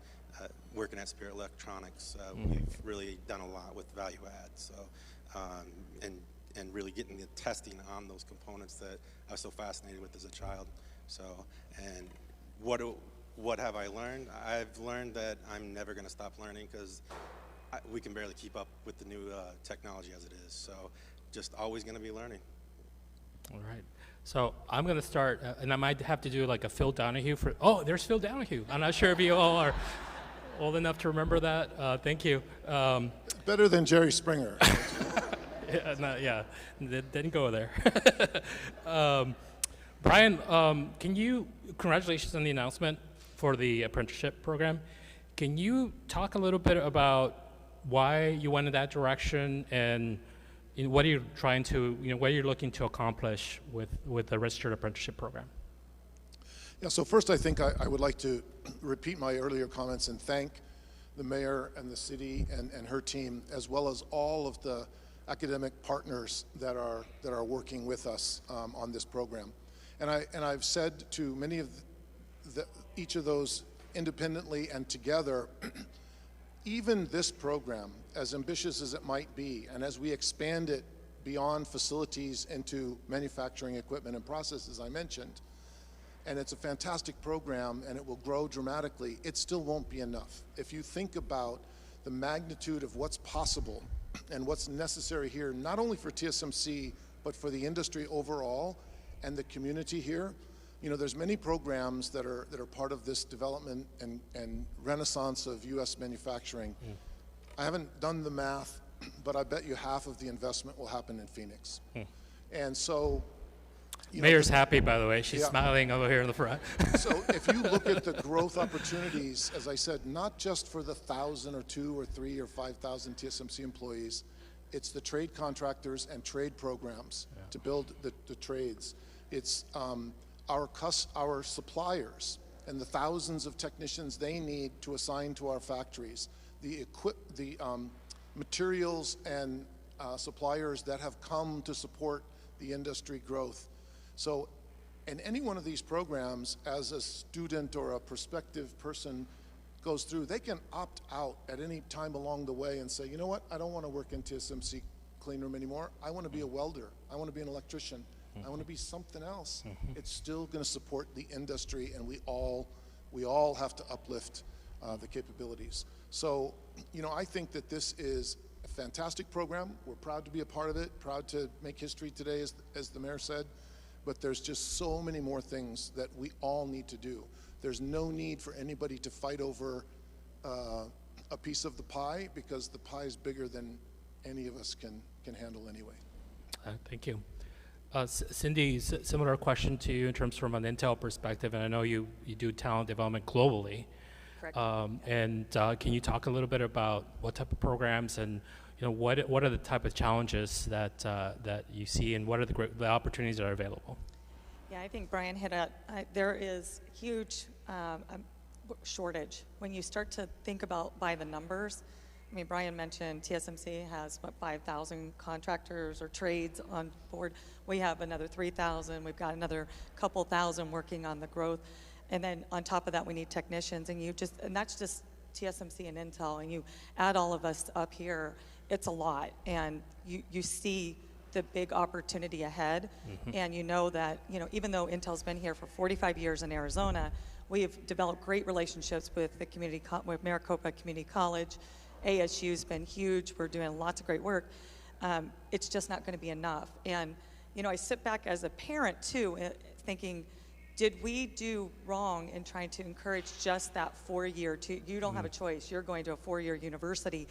working at Spirit Electronics, we've really done a lot with value add. So, and really getting the testing on those components that I was so fascinated with as a child. So, and what have I learned? I've learned that I'm never going to stop learning because we can barely keep up with the new technology as it is. So, just always going to be learning. All right. So I'm going to start, and I might have to do like a Phil Donahue for. Oh, there's Phil Donahue. I'm not sure if you all are old enough to remember that. Thank you. Better than Jerry Springer. Yeah, didn't go there. Brian, congratulations on the announcement for the apprenticeship program. Can you talk a little bit about why you went in that direction and what are you trying to, what are you looking to accomplish with the registered apprenticeship program? Yeah, so first I think I would like to repeat my earlier comments and thank the mayor and the city and her team, as well as all of the academic partners that are working with us on this program. And I've said to many of each of those independently and together, even this program, as ambitious as it might be, and as we expand it beyond facilities into manufacturing equipment and processes I mentioned, and it's a fantastic program and it will grow dramatically, it still won't be enough. If you think about the magnitude of what's possible and what's necessary here, not only for TSMC, but for the industry overall and the community here, there's many programs that are part of this development and renaissance of U.S. manufacturing. I haven't done the math, but I bet you half of the investment will happen in Phoenix. And so, Mayor's happy, by the way. She's smiling over here in the front. So if you look at the growth opportunities, as I said, not just for the 1,000 or 2 or 3 or 5,000 TSMC employees, it's the trade contractors and trade programs to build the trades. It's our suppliers and the thousands of technicians they need to assign to our factories, the materials and suppliers that have come to support the industry growth. So in any one of these programs, as a student or a prospective person goes through, they can opt out at any time along the way and say, you know what, I don't want to work in TSMC clean room anymore. I want to be a welder. I want to be an electrician. I want to be something else. It's still going to support the industry, and we all have to uplift the capabilities. So, I think that this is a fantastic program. We're proud to be a part of it, proud to make history today, as the mayor said. But there's just so many more things that we all need to do. There's no need for anybody to fight over a piece of the pie, because the pie is bigger than any of us can handle anyway. Thank you. Cindy, similar question to you in terms from an Intel perspective, and I know you do talent development globally. Correct. And can you talk a little bit about what type of programs and what are the type of challenges that you see, and what are the opportunities that are available? Yeah, I think Brian hit at, there is huge shortage. When you start to think about by the numbers, I mean, Brian mentioned TSMC has, 5,000 contractors or trades on board. We have another 3,000. We've got another couple thousand working on the growth. And then on top of that, we need technicians. And that's just TSMC and Intel. And you add all of us up here, it's a lot. And you see the big opportunity ahead. And you know that, even though Intel's been here for 45 years in Arizona, we have developed great relationships with the with Maricopa Community College. ASU's been huge. We're doing lots of great work. It's just not going to be enough. And, I sit back as a parent, too, thinking, did we do wrong in trying to encourage just that 4-year? You don't have a choice. You're going to a 4-year university,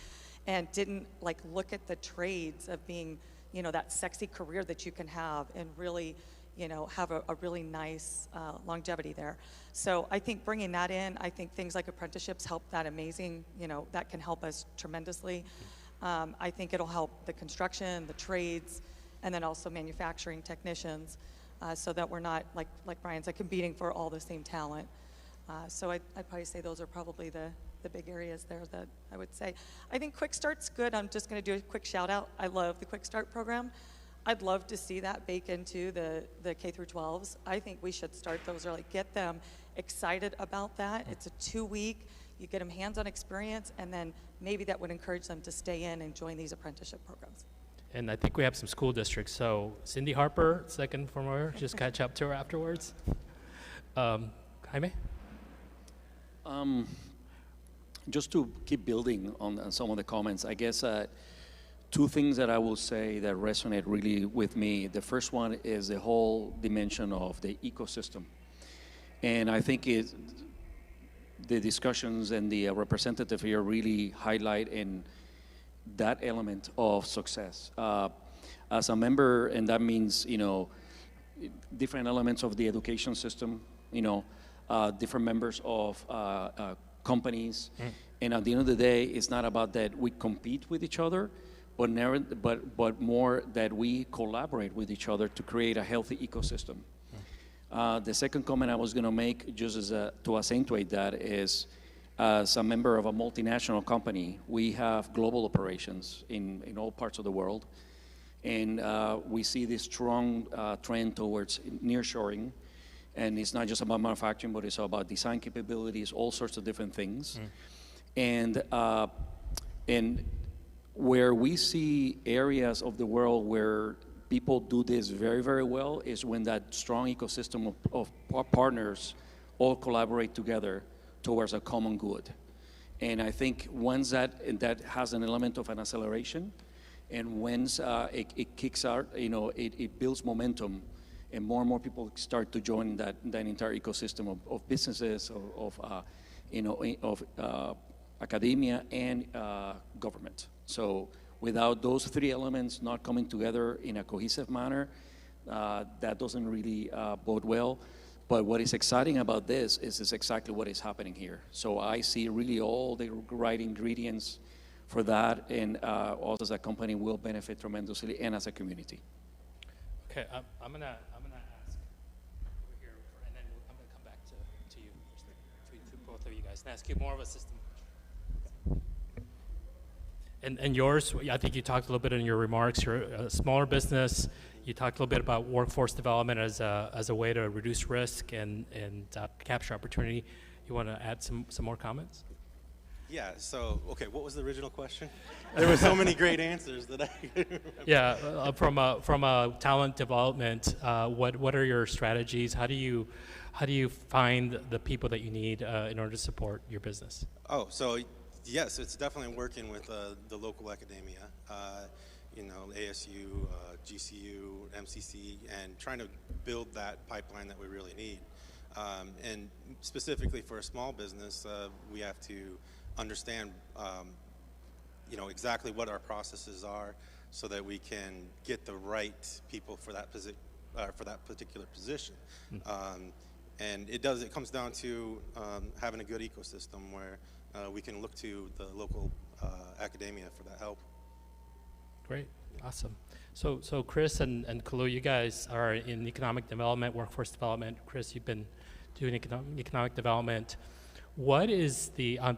and didn't, look at the trades of being, that sexy career that you can have, and really, have a really nice longevity there. So I think bringing that in, I think things like apprenticeships help that amazing, that can help us tremendously. I think it'll help the construction, the trades, and then also manufacturing technicians, so that we're not, like Brian said, competing for all the same talent. So I'd probably say those are probably the big areas there that I would say. I think Quick Start's good. I'm just going to do a quick shout out. I love the Quick Start program. I'd love to see that bake into the K through 12s. I think we should start those early, get them excited about that. It's a 2-week, you get them hands-on experience, and then maybe that would encourage them to stay in and join these apprenticeship programs. And I think we have some school districts. So Cindy Harper, second from her, just catch up to her afterwards. Jaime? Just to keep building on some of the comments, I guess two things that I will say that resonate really with me. The first one is the whole dimension of the ecosystem. And I think the discussions and the representative here really highlight in that element of success. As a member, and that means, different elements of the education system, different members of companies. And at the end of the day, it's not about that we compete with each other, but more that we collaborate with each other to create a healthy ecosystem. The second comment I was going to make, just as to accentuate that, is as a member of a multinational company, we have global operations in all parts of the world. And we see this strong trend towards nearshoring. And it's not just about manufacturing, but it's about design capabilities, all sorts of different things. And where we see areas of the world where people do this very, very well is when that strong ecosystem of partners all collaborate together towards a common good. And I think once that has an element of an acceleration, and once it kicks out, it builds momentum, and more people start to join that entire ecosystem of businesses, of academia and government. So without those three elements not coming together in a cohesive manner, that doesn't really bode well. But what is exciting about this is exactly what is happening here. So I see really all the right ingredients for that, and also as a company will benefit tremendously, and as a community. Okay, I'm gonna ask over here, and then I'm gonna come back to you, to both of you guys, and ask you more of a system. And yours, I think you talked a little bit in your remarks. You're a smaller business. You talked a little bit about workforce development as a way to reduce risk and capture opportunity. You want to add some more comments? Yeah. So, okay, what was the original question? There were so many great answers that I couldn't remember. Yeah, from a talent development, what are your strategies? How do you find the people that you need in order to support your business? Oh, so. Yes, it's definitely working with the local academia, ASU, GCU, MCC, and trying to build that pipeline that we really need. And specifically for a small business, we have to understand, exactly what our processes are, so that we can get the right people for that particular position. And it comes down to having a good ecosystem where we can look to the local academia for that help. Great, awesome. So Chris and Kalu, you guys are in economic development, workforce development. Chris, you've been doing economic development. What is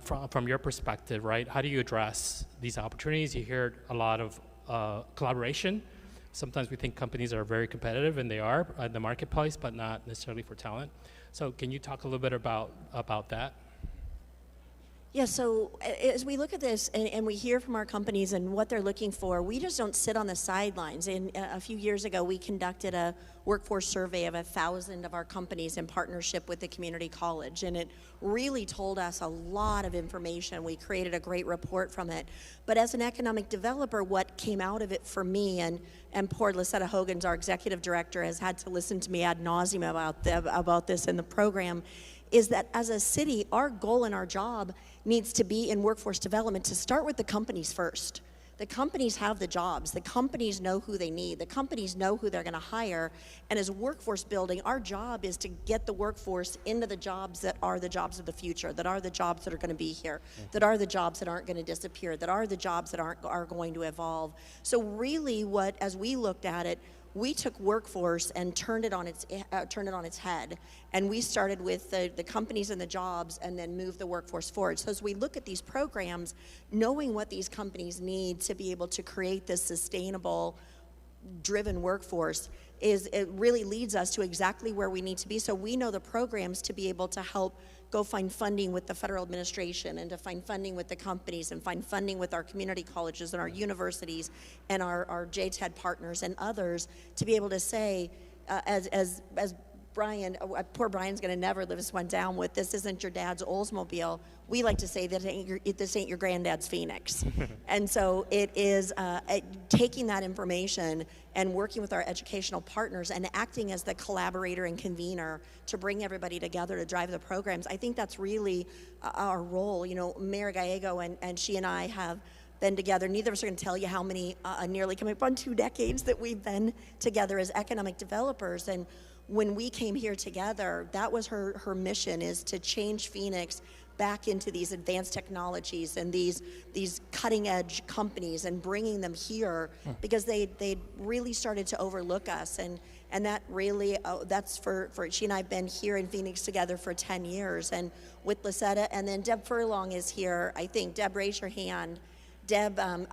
from your perspective, right? How do you address these opportunities? You hear a lot of collaboration. Sometimes we think companies are very competitive, and they are in the marketplace, but not necessarily for talent. So can you talk a little bit about that? Yeah, so as we look at this and we hear from our companies and what they're looking for, we just don't sit on the sidelines. And a few years ago, we conducted a workforce survey of 1,000 of our companies in partnership with the community college. And it really told us a lot of information. We created a great report from it. But as an economic developer, what came out of it for me, and poor Lisetta Hogan's, our executive director, has had to listen to me ad nauseum about this in the program, is that as a city, our goal and our job needs to be in workforce development to start with the companies first. The companies have the jobs. The companies know who they need. The companies know who they're going to hire. And as workforce building, our job is to get the workforce into the jobs that are the jobs of the future, that are the jobs that are going to be here, that are the jobs that aren't going to disappear, that are the jobs that are going to evolve. So really, as we looked at it, we took workforce and turned it on its head, and we started with the companies and the jobs, and then moved the workforce forward. So as we look at these programs, knowing what these companies need to be able to create this sustainable, driven workforce it really leads us to exactly where we need to be. So we know the programs to be able to help go find funding with the federal administration, and to find funding with the companies, and find funding with our community colleges and our universities and our JTED partners and others, to be able to say, as Brian, poor Brian's going to never live this one down with, this isn't your dad's Oldsmobile. We like to say that this ain't your granddad's Phoenix. And so it is taking that information and working with our educational partners and acting as the collaborator and convener to bring everybody together to drive the programs. I think that's really our role. You know, Mayor Gallego and she and I have been together. Neither of us are going to tell you how many, nearly coming up on 2 decades that we've been together as economic developers. And when we came here together, that was her mission, is to change Phoenix back into these advanced technologies and these cutting edge companies, and bringing them here because they really started to overlook us. And that really, that's for she and I have been here in Phoenix together for 10 years. And with Lisetta, and then Deb Furlong is here. I think, Deb, raise your hand. Deb, and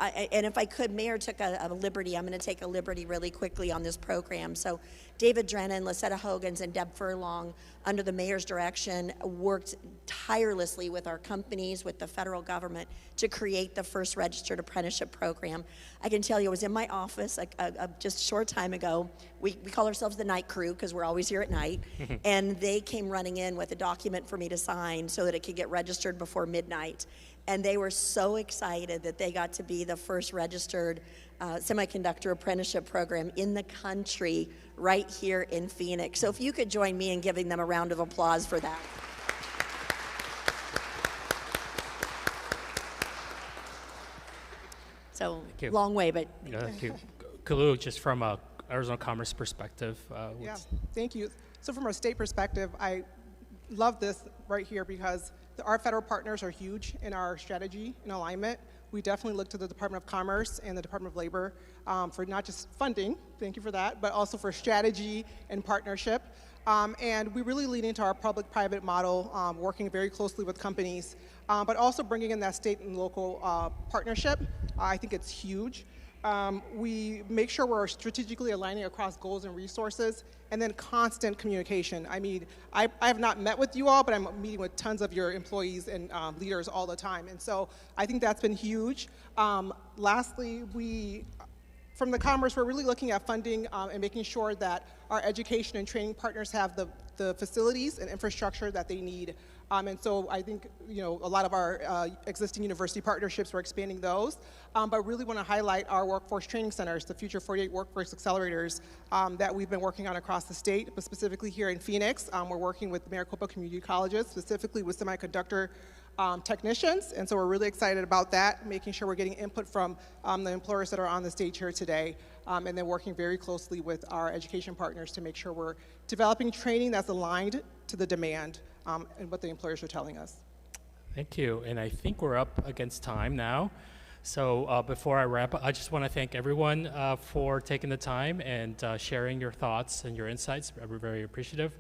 if I could, Mayor took a liberty. I'm going to take a liberty really quickly on this program. So David Drennan, Lisetta Hogans, and Deb Furlong, under the Mayor's direction, worked tirelessly with our companies, with the federal government, to create the first registered apprenticeship program. I can tell you, I was in my office just a short time ago. We call ourselves the night crew because we're always here at night. And they came running in with a document for me to sign so that it could get registered before midnight. And they were so excited that they got to be the first registered semiconductor apprenticeship program in the country right here in Phoenix. So if you could join me in giving them a round of applause for that. So, long way, but. Thank you. Kalu, just from a Arizona Commerce perspective. Yeah, thank you. So from a state perspective, I love this right here because our federal partners are huge in our strategy and alignment. We definitely look to the Department of Commerce and the Department of Labor for not just funding, thank you for that, but also for strategy and partnership. And we really lean into our public-private model, working very closely with companies, but also bringing in that state and local partnership. I think it's huge. We make sure we're strategically aligning across goals and resources, and then constant communication. I mean, I have not met with you all, but I'm meeting with tons of your employees and leaders all the time, and so I think that's been huge. Lastly, from the Commerce, we're really looking at funding and making sure that our education and training partners have the facilities and infrastructure that they need. And so I think, you know, a lot of our existing university partnerships, we're expanding those, but really want to highlight our workforce training centers, the Future 48 Workforce Accelerators that we've been working on across the state, but specifically here in Phoenix. We're working with Maricopa Community Colleges, specifically with semiconductor technicians, and so we're really excited about that, making sure we're getting input from the employers that are on the stage here today, and then working very closely with our education partners to make sure we're developing training that's aligned to the demand and what the employers are telling us. Thank you, and I think we're up against time now. So before I wrap up, I just want to thank everyone for taking the time and sharing your thoughts and your insights. We're very appreciative.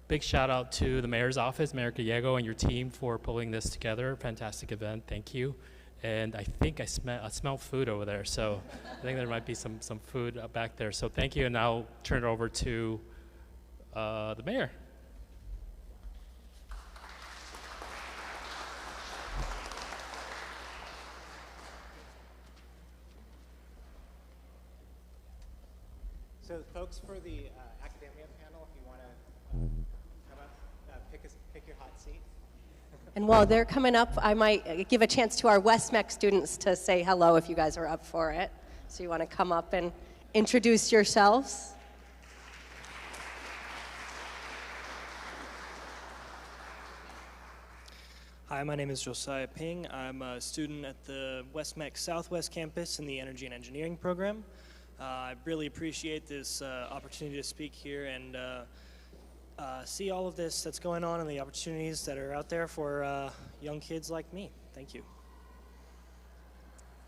Big shout out to the Mayor's Office, Mayor Gallego, and your team for pulling this together. Fantastic event, thank you. And I think I smell food over there, so I think there might be some food back there. So thank you, and I'll turn it over to the Mayor. So folks, for the academia panel, if you want to come up, pick your hot seat. And while they're coming up, I might give a chance to our WestMech students to say hello if you guys are up for it. So you want to come up and introduce yourselves. Hi, my name is Josiah Ping. I'm a student at the West Mex Southwest campus in the Energy and Engineering program. I really appreciate this opportunity to speak here and see all of this that's going on and the opportunities that are out there for young kids like me. Thank you.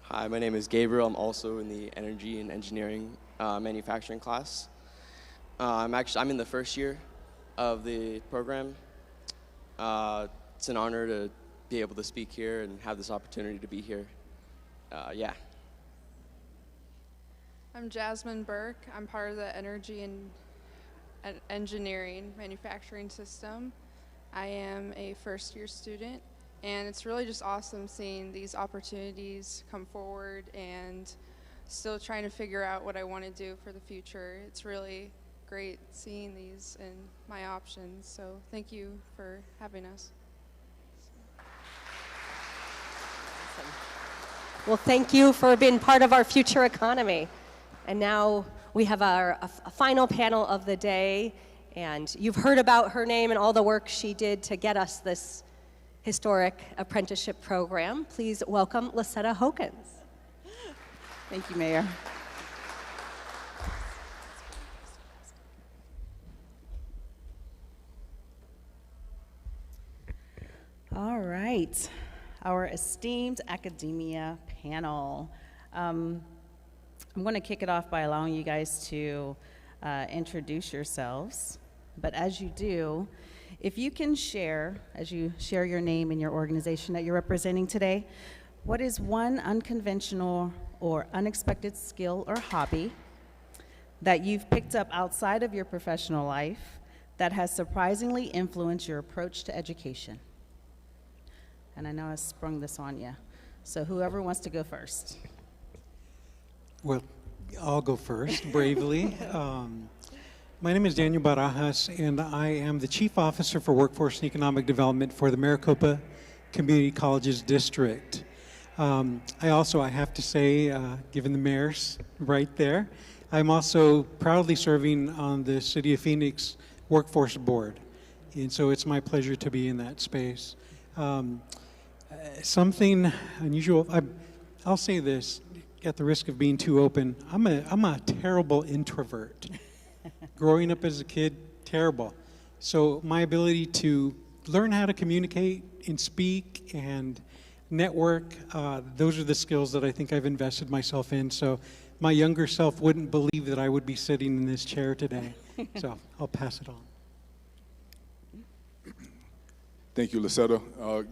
Hi, my name is Gabriel. I'm also in the Energy and Engineering manufacturing class. I'm in the first year of the program. It's an honor to be able to speak here and have this opportunity to be here. Yeah. I'm Jasmine Burke. I'm part of the Energy and Engineering manufacturing system. I am a first-year student, and it's really just awesome seeing these opportunities come forward and still trying to figure out what I want to do for the future. It's really great seeing these and my options, so thank you for having us. Well, thank you for being part of our future economy. And now we have a final panel of the day, and you've heard about her name and all the work she did to get us this historic apprenticeship program. Please welcome Lisetta Hokins. Thank you, Mayor. All right, our esteemed academia panel. I'm going to kick it off by allowing you guys to introduce yourselves. But as you do, if you can share, as you share your name and your organization that you're representing today, what is one unconventional or unexpected skill or hobby that you've picked up outside of your professional life that has surprisingly influenced your approach to education? And I know I sprung this on you. So whoever wants to go first. Well, I'll go first, bravely. My name is Daniel Barajas, and I am the Chief Officer for Workforce and Economic Development for the Maricopa Community Colleges District. I have to say, given the mayor's right there, I'm also proudly serving on the City of Phoenix Workforce Board. And so it's my pleasure to be in that space. Something unusual, I'll say this, at the risk of being too open, I'm a terrible introvert. Growing up as a kid, terrible. So my ability to learn how to communicate and speak and network, those are the skills that I think I've invested myself in. So my younger self wouldn't believe that I would be sitting in this chair today. So I'll pass it on. Thank you, Lisetta.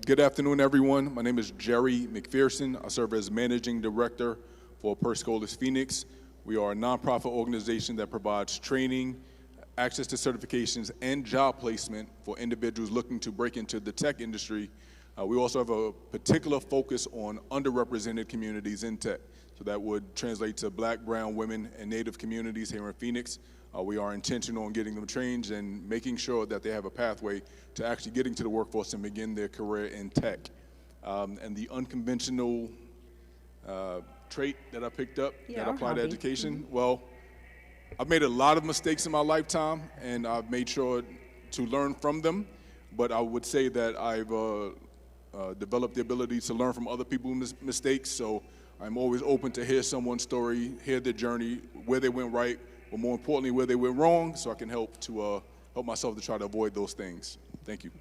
Good afternoon, everyone. My name is Jerry McPherson. I serve as Managing Director for Perscolas Phoenix. We are a nonprofit organization that provides training, access to certifications, and job placement for individuals looking to break into the tech industry. We also have a particular focus on underrepresented communities in tech. So that would translate to Black, brown, women, and Native communities here in Phoenix. We are intentional on getting them trained and making sure that they have a pathway to actually getting to the workforce and begin their career in tech. And the unconventional trait that I picked up that applied to education, well, I've made a lot of mistakes in my lifetime, and I've made sure to learn from them. But I would say that I've developed the ability to learn from other people's mistakes. So I'm always open to hear someone's story, hear their journey, where they went right, but more importantly, where they went wrong, so I can help myself to try to avoid those things. Thank you.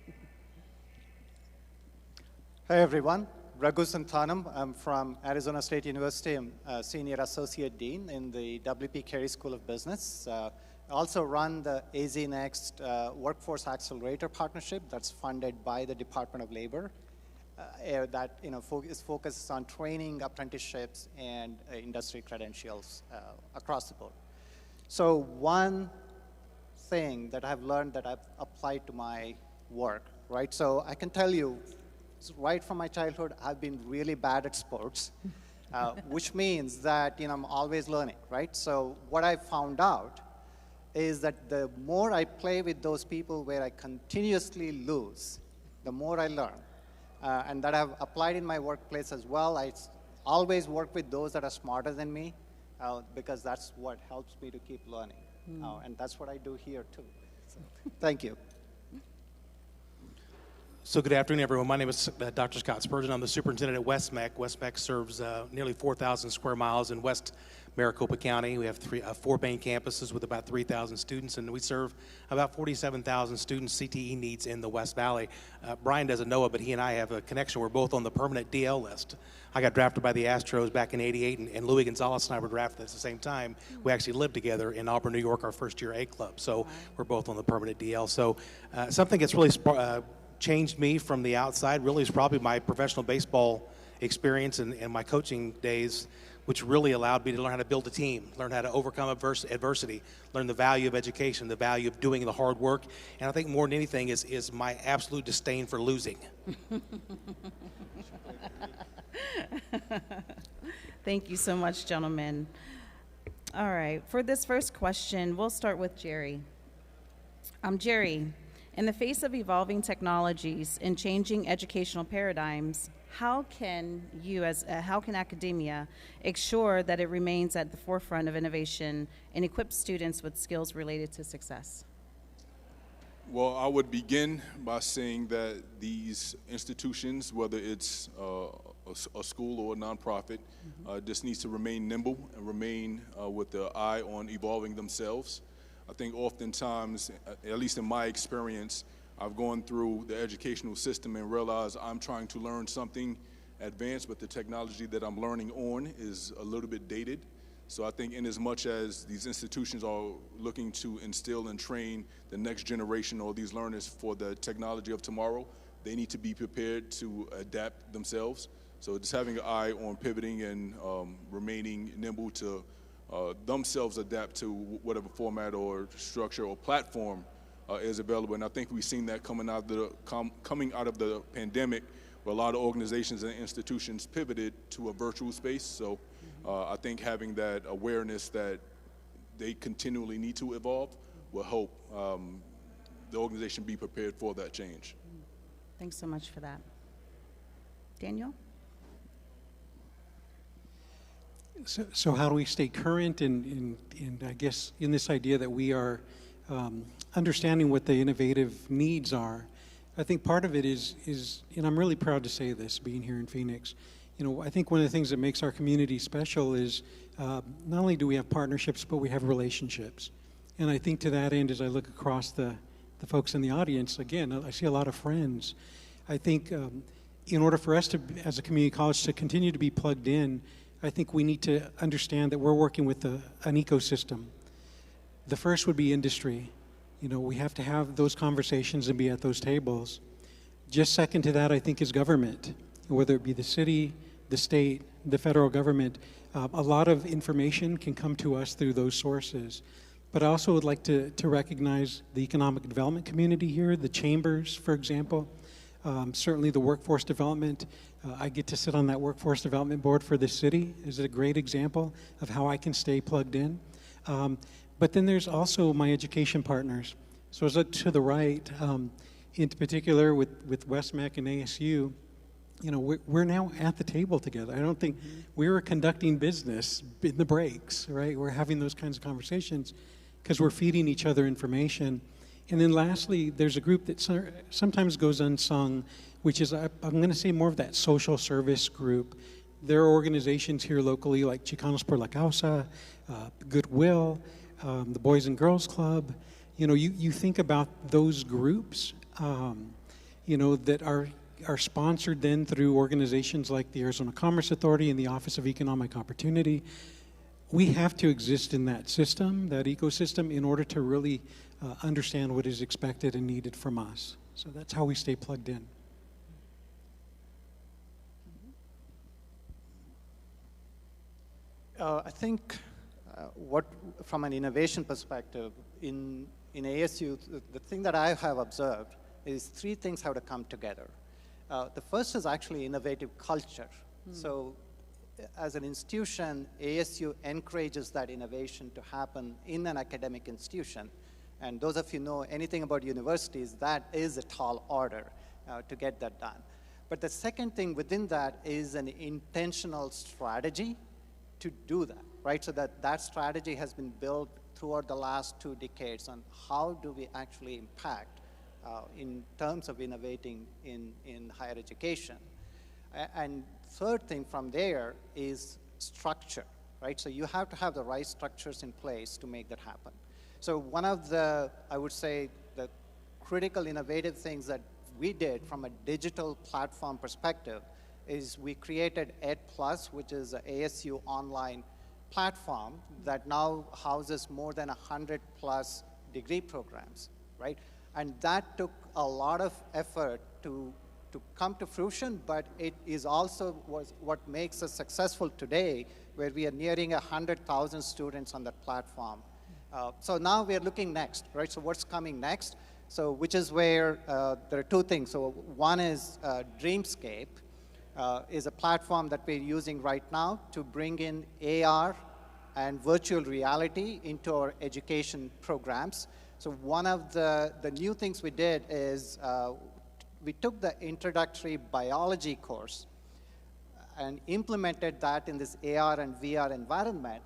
Hey everyone, Raghu Santhanam. I'm from Arizona State University. I'm a Senior Associate Dean in the W.P. Carey School of Business. I also run the AZ Next Workforce Accelerator Partnership that's funded by the Department of Labor. That is focused on training, apprenticeships, and industry credentials across the board. So one thing that I've learned that I've applied to my work, right? So I can tell you, right from my childhood, I've been really bad at sports, which means that I'm always learning, right? So what I found out is that the more I play with those people where I continuously lose, the more I learn. And that I've applied in my workplace as well. I always work with those that are smarter than me because that's what helps me to keep learning. And that's what I do here too. So, thank you. So good afternoon, everyone. My name is Dr. Scott Spurgeon. I'm the superintendent at WestMec. WestMec serves nearly 4,000 square miles in West Maricopa County. We have four main campuses with about 3,000 students, and we serve about 47,000 students CTE needs in the West Valley. Brian doesn't know it, but he and I have a connection. We're both on the permanent DL list. I got drafted by the Astros back in '88, and Louis Gonzalez and I were drafted at the same time. We actually lived together in Auburn, New York, our first year A club. So we're both on the permanent DL. So something that's really changed me from the outside really is probably my professional baseball experience and my coaching days, which really allowed me to learn how to build a team, learn how to overcome adversity, learn the value of education, the value of doing the hard work. And I think more than anything is my absolute disdain for losing. Thank you so much, gentlemen. All right, for this first question, we'll start with Jerry. Jerry, in the face of evolving technologies and changing educational paradigms, how can academia ensure that it remains at the forefront of innovation and equips students with skills related to success? Well, I would begin by saying that these institutions, whether it's a school or a nonprofit, just needs to remain nimble and remain with the eye on evolving themselves. I think oftentimes, at least in my experience, I've gone through the educational system and realized I'm trying to learn something advanced, but the technology that I'm learning on is a little bit dated. So I think in as much as these institutions are looking to instill and train the next generation or these learners for the technology of tomorrow, they need to be prepared to adapt themselves. So just having an eye on pivoting and remaining nimble to themselves adapt to whatever format or structure or platform is available. And I think we've seen that coming out of the pandemic, where a lot of organizations and institutions pivoted to a virtual space. So I think having that awareness that they continually need to evolve will help the organization be prepared for that change. Thanks so much for that. Daniel? So how do we stay current and I guess in this idea that we are understanding what the innovative needs are? I think part of it is, and I'm really proud to say this, being here in Phoenix, I think one of the things that makes our community special is not only do we have partnerships, but we have relationships. And I think to that end, as I look across the folks in the audience, again, I see a lot of friends. I think in order for us to, as a community college, to continue to be plugged in, I think we need to understand that we're working with an ecosystem. The first would be industry. We have to have those conversations and be at those tables. Just second to that, I think, is government, whether it be the city, the state, the federal government. A lot of information can come to us through those sources. But I also would like to recognize the economic development community here, the chambers, for example. Certainly the workforce development. I get to sit on that workforce development board for the city. Is a great example of how I can stay plugged in. But then there's also my education partners. So as I look to the right, in particular with WestMec and ASU, we're now at the table together. I don't think we were conducting business in the breaks, right? We're having those kinds of conversations because we're feeding each other information. And then lastly, there's a group that sometimes goes unsung, which is, I'm going to say, more of that social service group. There are organizations here locally like Chicanos por la Causa, Goodwill, the Boys and Girls Club. You think about those groups, that are sponsored then through organizations like the Arizona Commerce Authority and the Office of Economic Opportunity. We have to exist in that system, that ecosystem, in order to really understand what is expected and needed from us. So that's how we stay plugged in. I think from an innovation perspective, in ASU, the thing that I have observed is three things have to come together. The first is actually innovative culture. So as an institution, ASU encourages that innovation to happen in an academic institution. And those of you know anything about universities, that is a tall order to get that done. But the second thing within that is an intentional strategy to do that, right? So that strategy has been built throughout the last 2 decades on how do we actually impact in terms of innovating in higher education. And third thing from there is structure, right? So you have to have the right structures in place to make that happen. So one of the, I would say, the critical innovative things that we did from a digital platform perspective is we created Ed Plus, which is an ASU online platform that now houses more than 100+ degree programs, right? And that took a lot of effort to come to fruition, but it is also what makes us successful today, where we are nearing 100,000 students on that platform. So now we are looking next, right? So what's coming next? So which is where there are two things. So one is Dreamscape is a platform that we're using right now to bring in AR and virtual reality into our education programs. So one of the new things we did is we took the introductory biology course and implemented that in this AR and VR environment.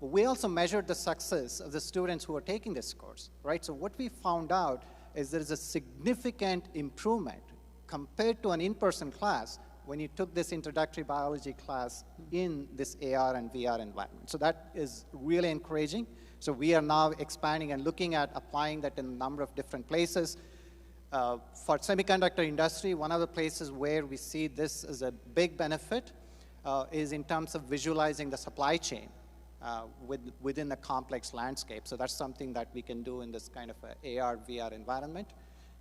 But we also measured the success of the students who are taking this course, right? So what we found out is there is a significant improvement compared to an in-person class when you took this introductory biology class in this AR and VR environment. So that is really encouraging. So we are now expanding and looking at applying that in a number of different places. For semiconductor industry, one of the places where we see this as a big benefit is in terms of visualizing the supply chain within the complex landscape. So that's something that we can do in this kind of a AR, VR environment.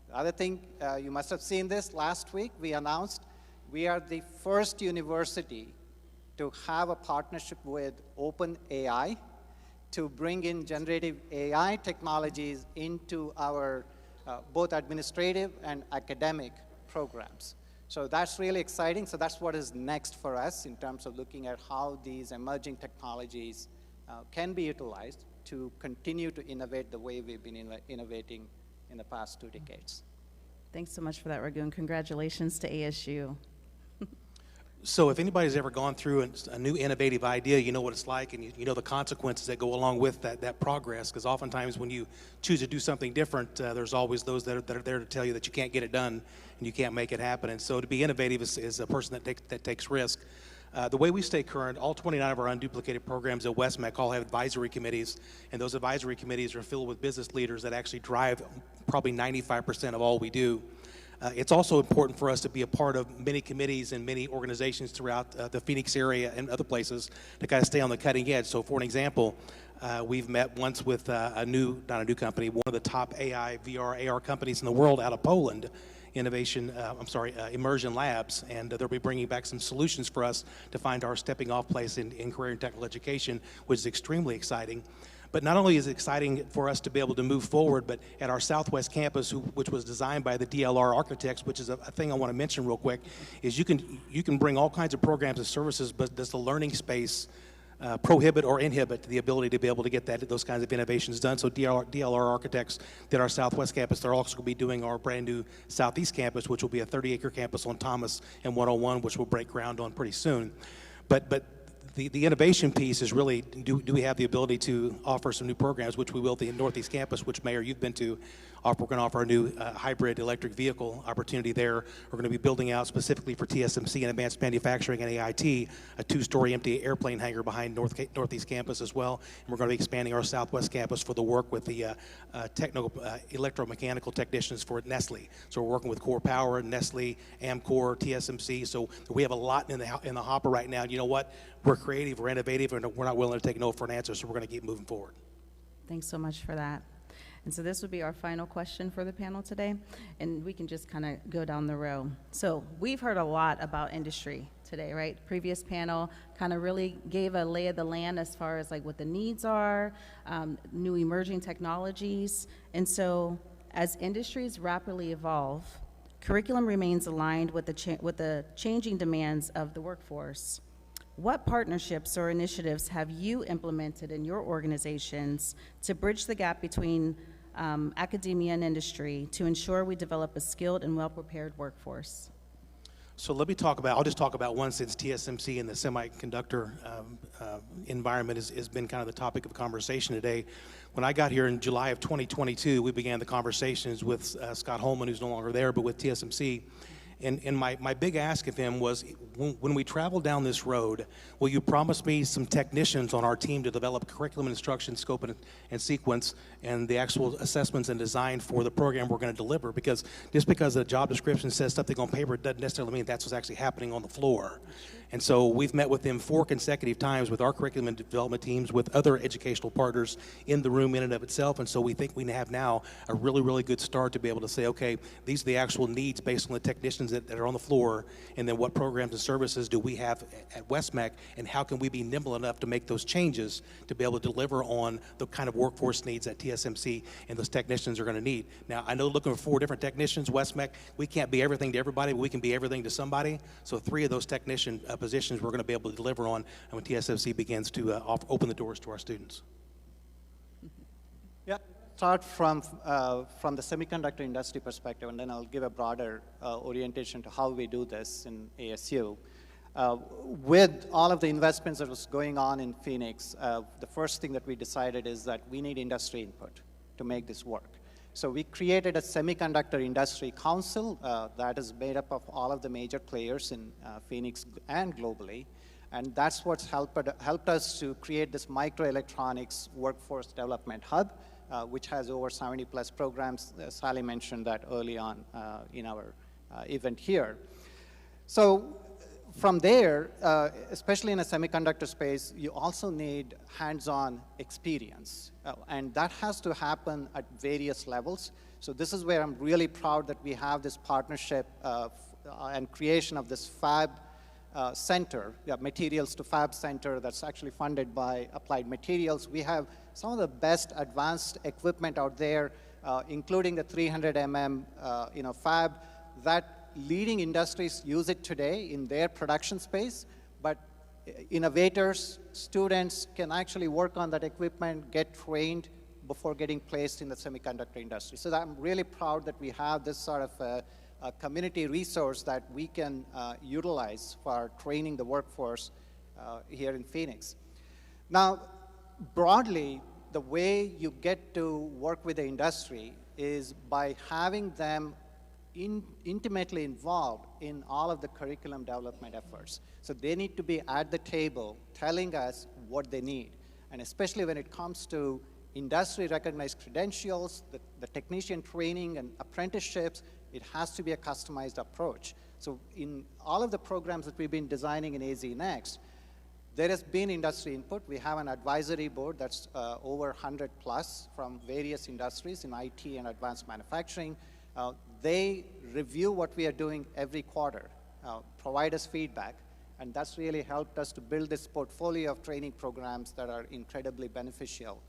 The other thing, you must have seen this last week, we announced we are the first university to have a partnership with OpenAI to bring in generative AI technologies into our both administrative and academic programs. So that's really exciting. So that's what is next for us in terms of looking at how these emerging technologies can be utilized to continue to innovate the way we've been innovating in the past 2 decades. Thanks so much for that, Raghu, and congratulations to ASU. So if anybody's ever gone through a new innovative idea, you know what it's like, and you know the consequences that go along with that progress, because oftentimes when you choose to do something different, there's always those that are there to tell you that you can't get it done and you can't make it happen. And so to be innovative is a person that takes risk. The way we stay current, all 29 of our unduplicated programs at WestMec all have advisory committees, and those advisory committees are filled with business leaders that actually drive probably 95% of all we do. It's also important for us to be a part of many committees and many organizations throughout the Phoenix area and other places to kind of stay on the cutting edge. So for an example, we've met once with not a new company, one of the top AI, VR, AR companies in the world out of Poland, Immersion Labs, and they'll be bringing back some solutions for us to find our stepping off place in career and technical education, which is extremely exciting. But not only is it exciting for us to be able to move forward, but at our Southwest campus, which was designed by the DLR architects, which is a thing I want to mention real quick, is you can bring all kinds of programs and services, but does the learning space prohibit or inhibit the ability to be able to get those kinds of innovations done? So DLR architects did our Southwest campus. They're also going to be doing our brand new Southeast campus, which will be a 30-acre campus on Thomas and 101, which we'll break ground on pretty soon. But the innovation piece is really, do we have the ability to offer some new programs, which we will at the Northeast campus, which, Mayor, you've been to. We're going to offer a new hybrid electric vehicle opportunity there. We're going to be building out specifically for TSMC and advanced manufacturing and AIT, a 2-story empty airplane hangar behind Northeast campus as well. And we're going to be expanding our Southwest campus for the work with the electromechanical technicians for Nestle. So we're working with Core Power, Nestle, Amcor, TSMC. So we have a lot in the hopper right now. And you know what? We're creative, we're innovative, and we're not willing to take no for an answer, so we're going to keep moving forward. Thanks so much for that. And so this would be our final question for the panel today, and we can just kind of go down the row. So we've heard a lot about industry today, right? Previous panel kind of really gave a lay of the land as far as like what the needs are, new emerging technologies. And so as industries rapidly evolve, curriculum remains aligned with the changing demands of the workforce. What partnerships or initiatives have you implemented in your organizations to bridge the gap between academia and industry to ensure we develop a skilled and well-prepared workforce? So let me I'll just talk about one, since TSMC and the semiconductor environment has been kind of the topic of conversation today. When I got here in July of 2022, we began the conversations with Scott Holman, who's no longer there, but with TSMC. And my big ask of him was, when we travel down this road, will you promise me some technicians on our team to develop curriculum, instruction, scope, and sequence, and the actual assessments and design for the program we're going to deliver? Because just because the job description says something on paper, it doesn't necessarily mean that's what's actually happening on the floor. And so we've met with them 4 consecutive times with our curriculum and development teams, with other educational partners in the room in and of itself. And so we think we have now a really, really good start to be able to say, okay, these are the actual needs based on the technicians that are on the floor, and then what programs and services do we have at WestMec, and how can we be nimble enough to make those changes to be able to deliver on the kind of workforce needs that TSMC and those technicians are going to need. Now, I know looking for 4 different technicians, WestMec, we can't be everything to everybody, but we can be everything to somebody. So 3 of those technician positions we're going to be able to deliver on when TSMC begins to open the doors to our students. Yeah, start from the semiconductor industry perspective, and then I'll give a broader orientation to how we do this in ASU. With all of the investments that was going on in Phoenix, the first thing that we decided is that we need industry input to make this work. So we created a semiconductor industry council that is made up of all of the major players in Phoenix and globally. And that's what's helped us to create this microelectronics workforce development hub, which has over 70 plus programs. Sally mentioned that early on in our event here. So from there, especially in a semiconductor space, you also need hands-on experience. And that has to happen at various levels. So this is where I'm really proud that we have this partnership and creation of this Fab Center, Materials to Fab Center, that's actually funded by Applied Materials. We have some of the best advanced equipment out there, including the 300 mm fab, that leading industries use it today in their production space, but innovators, students can actually work on that equipment, get trained before getting placed in the semiconductor industry. So I'm really proud that we have this sort of a community resource that we can utilize for training the workforce here in Phoenix. Now, broadly, the way you get to work with the industry is by having them intimately involved in all of the curriculum development efforts. So they need to be at the table telling us what they need. And especially when it comes to industry-recognized credentials, the technician training and apprenticeships, it has to be a customized approach. So in all of the programs that we've been designing in AZ Next, there has been industry input. We have an advisory board that's over 100 plus from various industries in IT and advanced manufacturing. They review what we are doing every quarter, provide us feedback, and that's really helped us to build this portfolio of training programs that are incredibly beneficial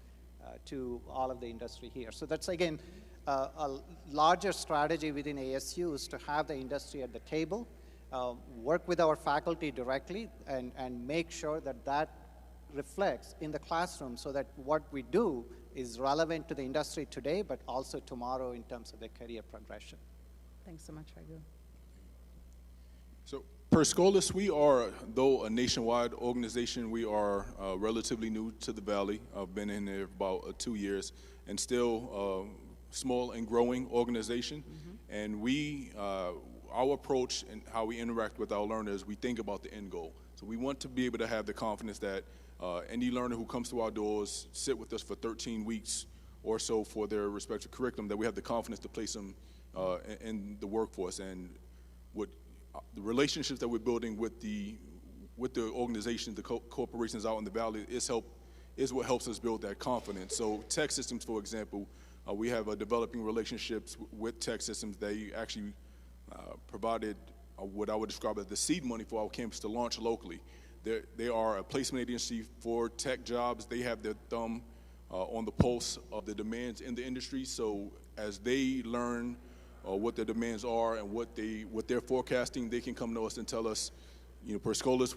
to all of the industry here. So that's, again, a larger strategy within ASU is to have the industry at the table, work with our faculty directly, and make sure that that reflects in the classroom so that what we do is relevant to the industry today, but also tomorrow in terms of their career progression. Thanks so much, Raghu. So, per Scholas, we are, though a nationwide organization, we are relatively new to the Valley. I've been in there about 2 years, and still a small and growing organization. Mm-hmm. And we, our approach and how we interact with our learners, we think about the end goal. So we want to be able to have the confidence that any learner who comes through our doors, sit with us for 13 weeks or so for their respective curriculum, that we have the confidence to place them in the workforce. And what the relationships that we're building with the organizations, the corporations out in the Valley is what helps us build that confidence. So Tech Systems, for example, we have developing relationships with Tech Systems. They actually provided what I would describe as the seed money for our campus to launch locally. They are a placement agency for tech jobs. They have their thumb on the pulse of the demands in the industry. So as they learn what their demands are and what they're forecasting, they can come to us and tell us, per Scholas,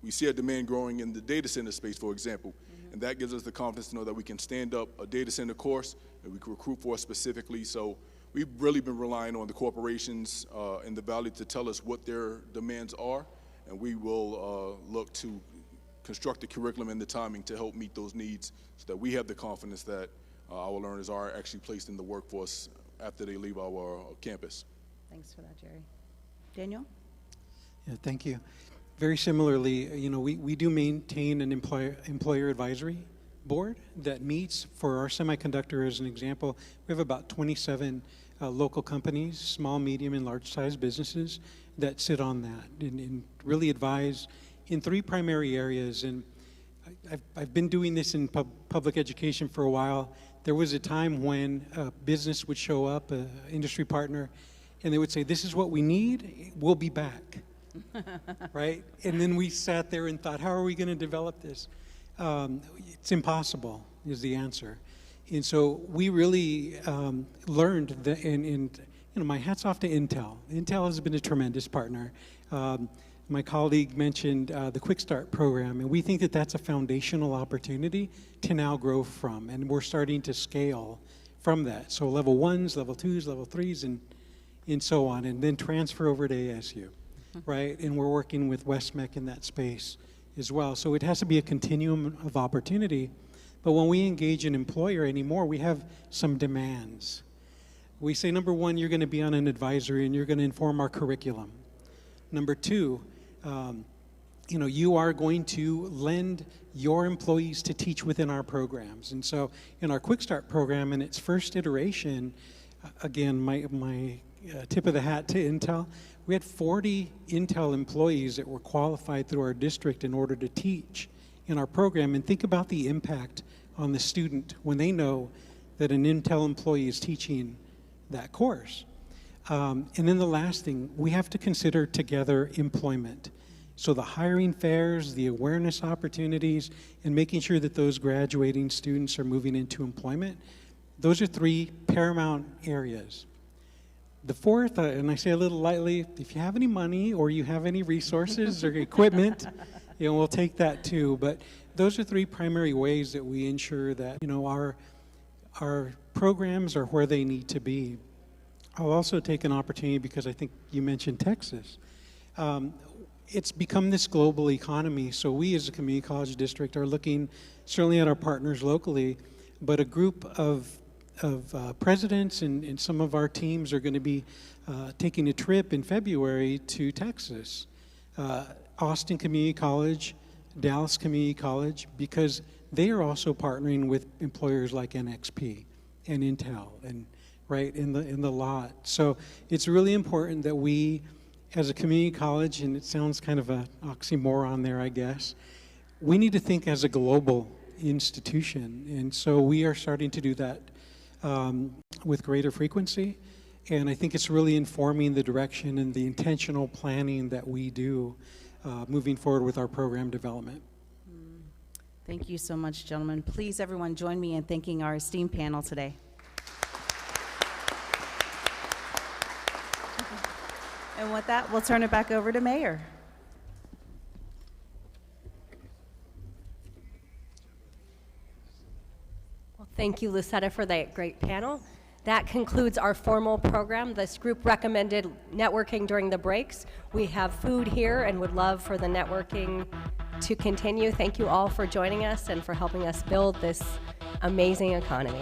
we see a demand growing in the data center space, for example. Mm-hmm. And that gives us the confidence to know that we can stand up a data center course and we can recruit for it specifically. So we've really been relying on the corporations in the Valley to tell us what their demands are, and we will look to construct the curriculum and the timing to help meet those needs so that we have the confidence that our learners are actually placed in the workforce after they leave our campus. Thanks for that, Jerry. Daniel? Yeah, thank you. Very similarly, we do maintain an employer advisory board that meets. For our Semiconductor, as an example, we have about 27 local companies, small, medium, and large-sized businesses that sit on that and really advise in 3 primary areas. And I've been doing this in public education for a while. There was a time when a business would show up, an industry partner, and they would say, "This is what we need, we'll be back." Right? And then we sat there and thought, how are we going to develop this? It's impossible, is the answer. And so we really learned that, and my hat's off to Intel. Intel has been a tremendous partner. My colleague mentioned the Quick Start program, and we think that that's a foundational opportunity to now grow from, and we're starting to scale from that. So level 1s, level 2s, level 3s, and so on, and then transfer over to ASU, right? And we're working with WestMech in that space as well. So it has to be a continuum of opportunity. But when we engage an employer anymore, we have some demands. We say, number 1, you're going to be on an advisory and you're going to inform our curriculum. Number 2, you are going to lend your employees to teach within our programs. And so in our Quick Start program, in its first iteration, again, my tip of the hat to Intel, we had 40 Intel employees that were qualified through our district in order to teach in our program. And think about the impact on the student when they know that an Intel employee is teaching that course. And then the last thing, we have to consider together employment. So the hiring fairs, the awareness opportunities, and making sure that those graduating students are moving into employment, those are 3 paramount areas. The 4th, and I say a little lightly, if you have any money or you have any resources or equipment, we'll take that too. But those are 3 primary ways that we ensure that our programs are where they need to be. I'll also take an opportunity, because I think you mentioned Texas. It's become this global economy, so we as a community college district are looking certainly at our partners locally, but a group of presidents and some of our teams are going to be taking a trip in February to Texas, Austin Community College, Dallas Community College, because they are also partnering with employers like NXP and Intel and right in the lot. So it's really important that we, as a community college, and it sounds kind of an oxymoron there, I guess, we need to think as a global institution, and so we are starting to do that with greater frequency, and I think it's really informing the direction and the intentional planning that we do moving forward with our program development. Thank you so much, gentlemen. Please, everyone, join me in thanking our esteemed panel today. And with that, we'll turn it back over to Mayor. Well, thank you, Lucetta, for that great panel. That concludes our formal program. This group recommended networking during the breaks. We have food here and would love for the networking to continue. Thank you all for joining us and for helping us build this amazing economy.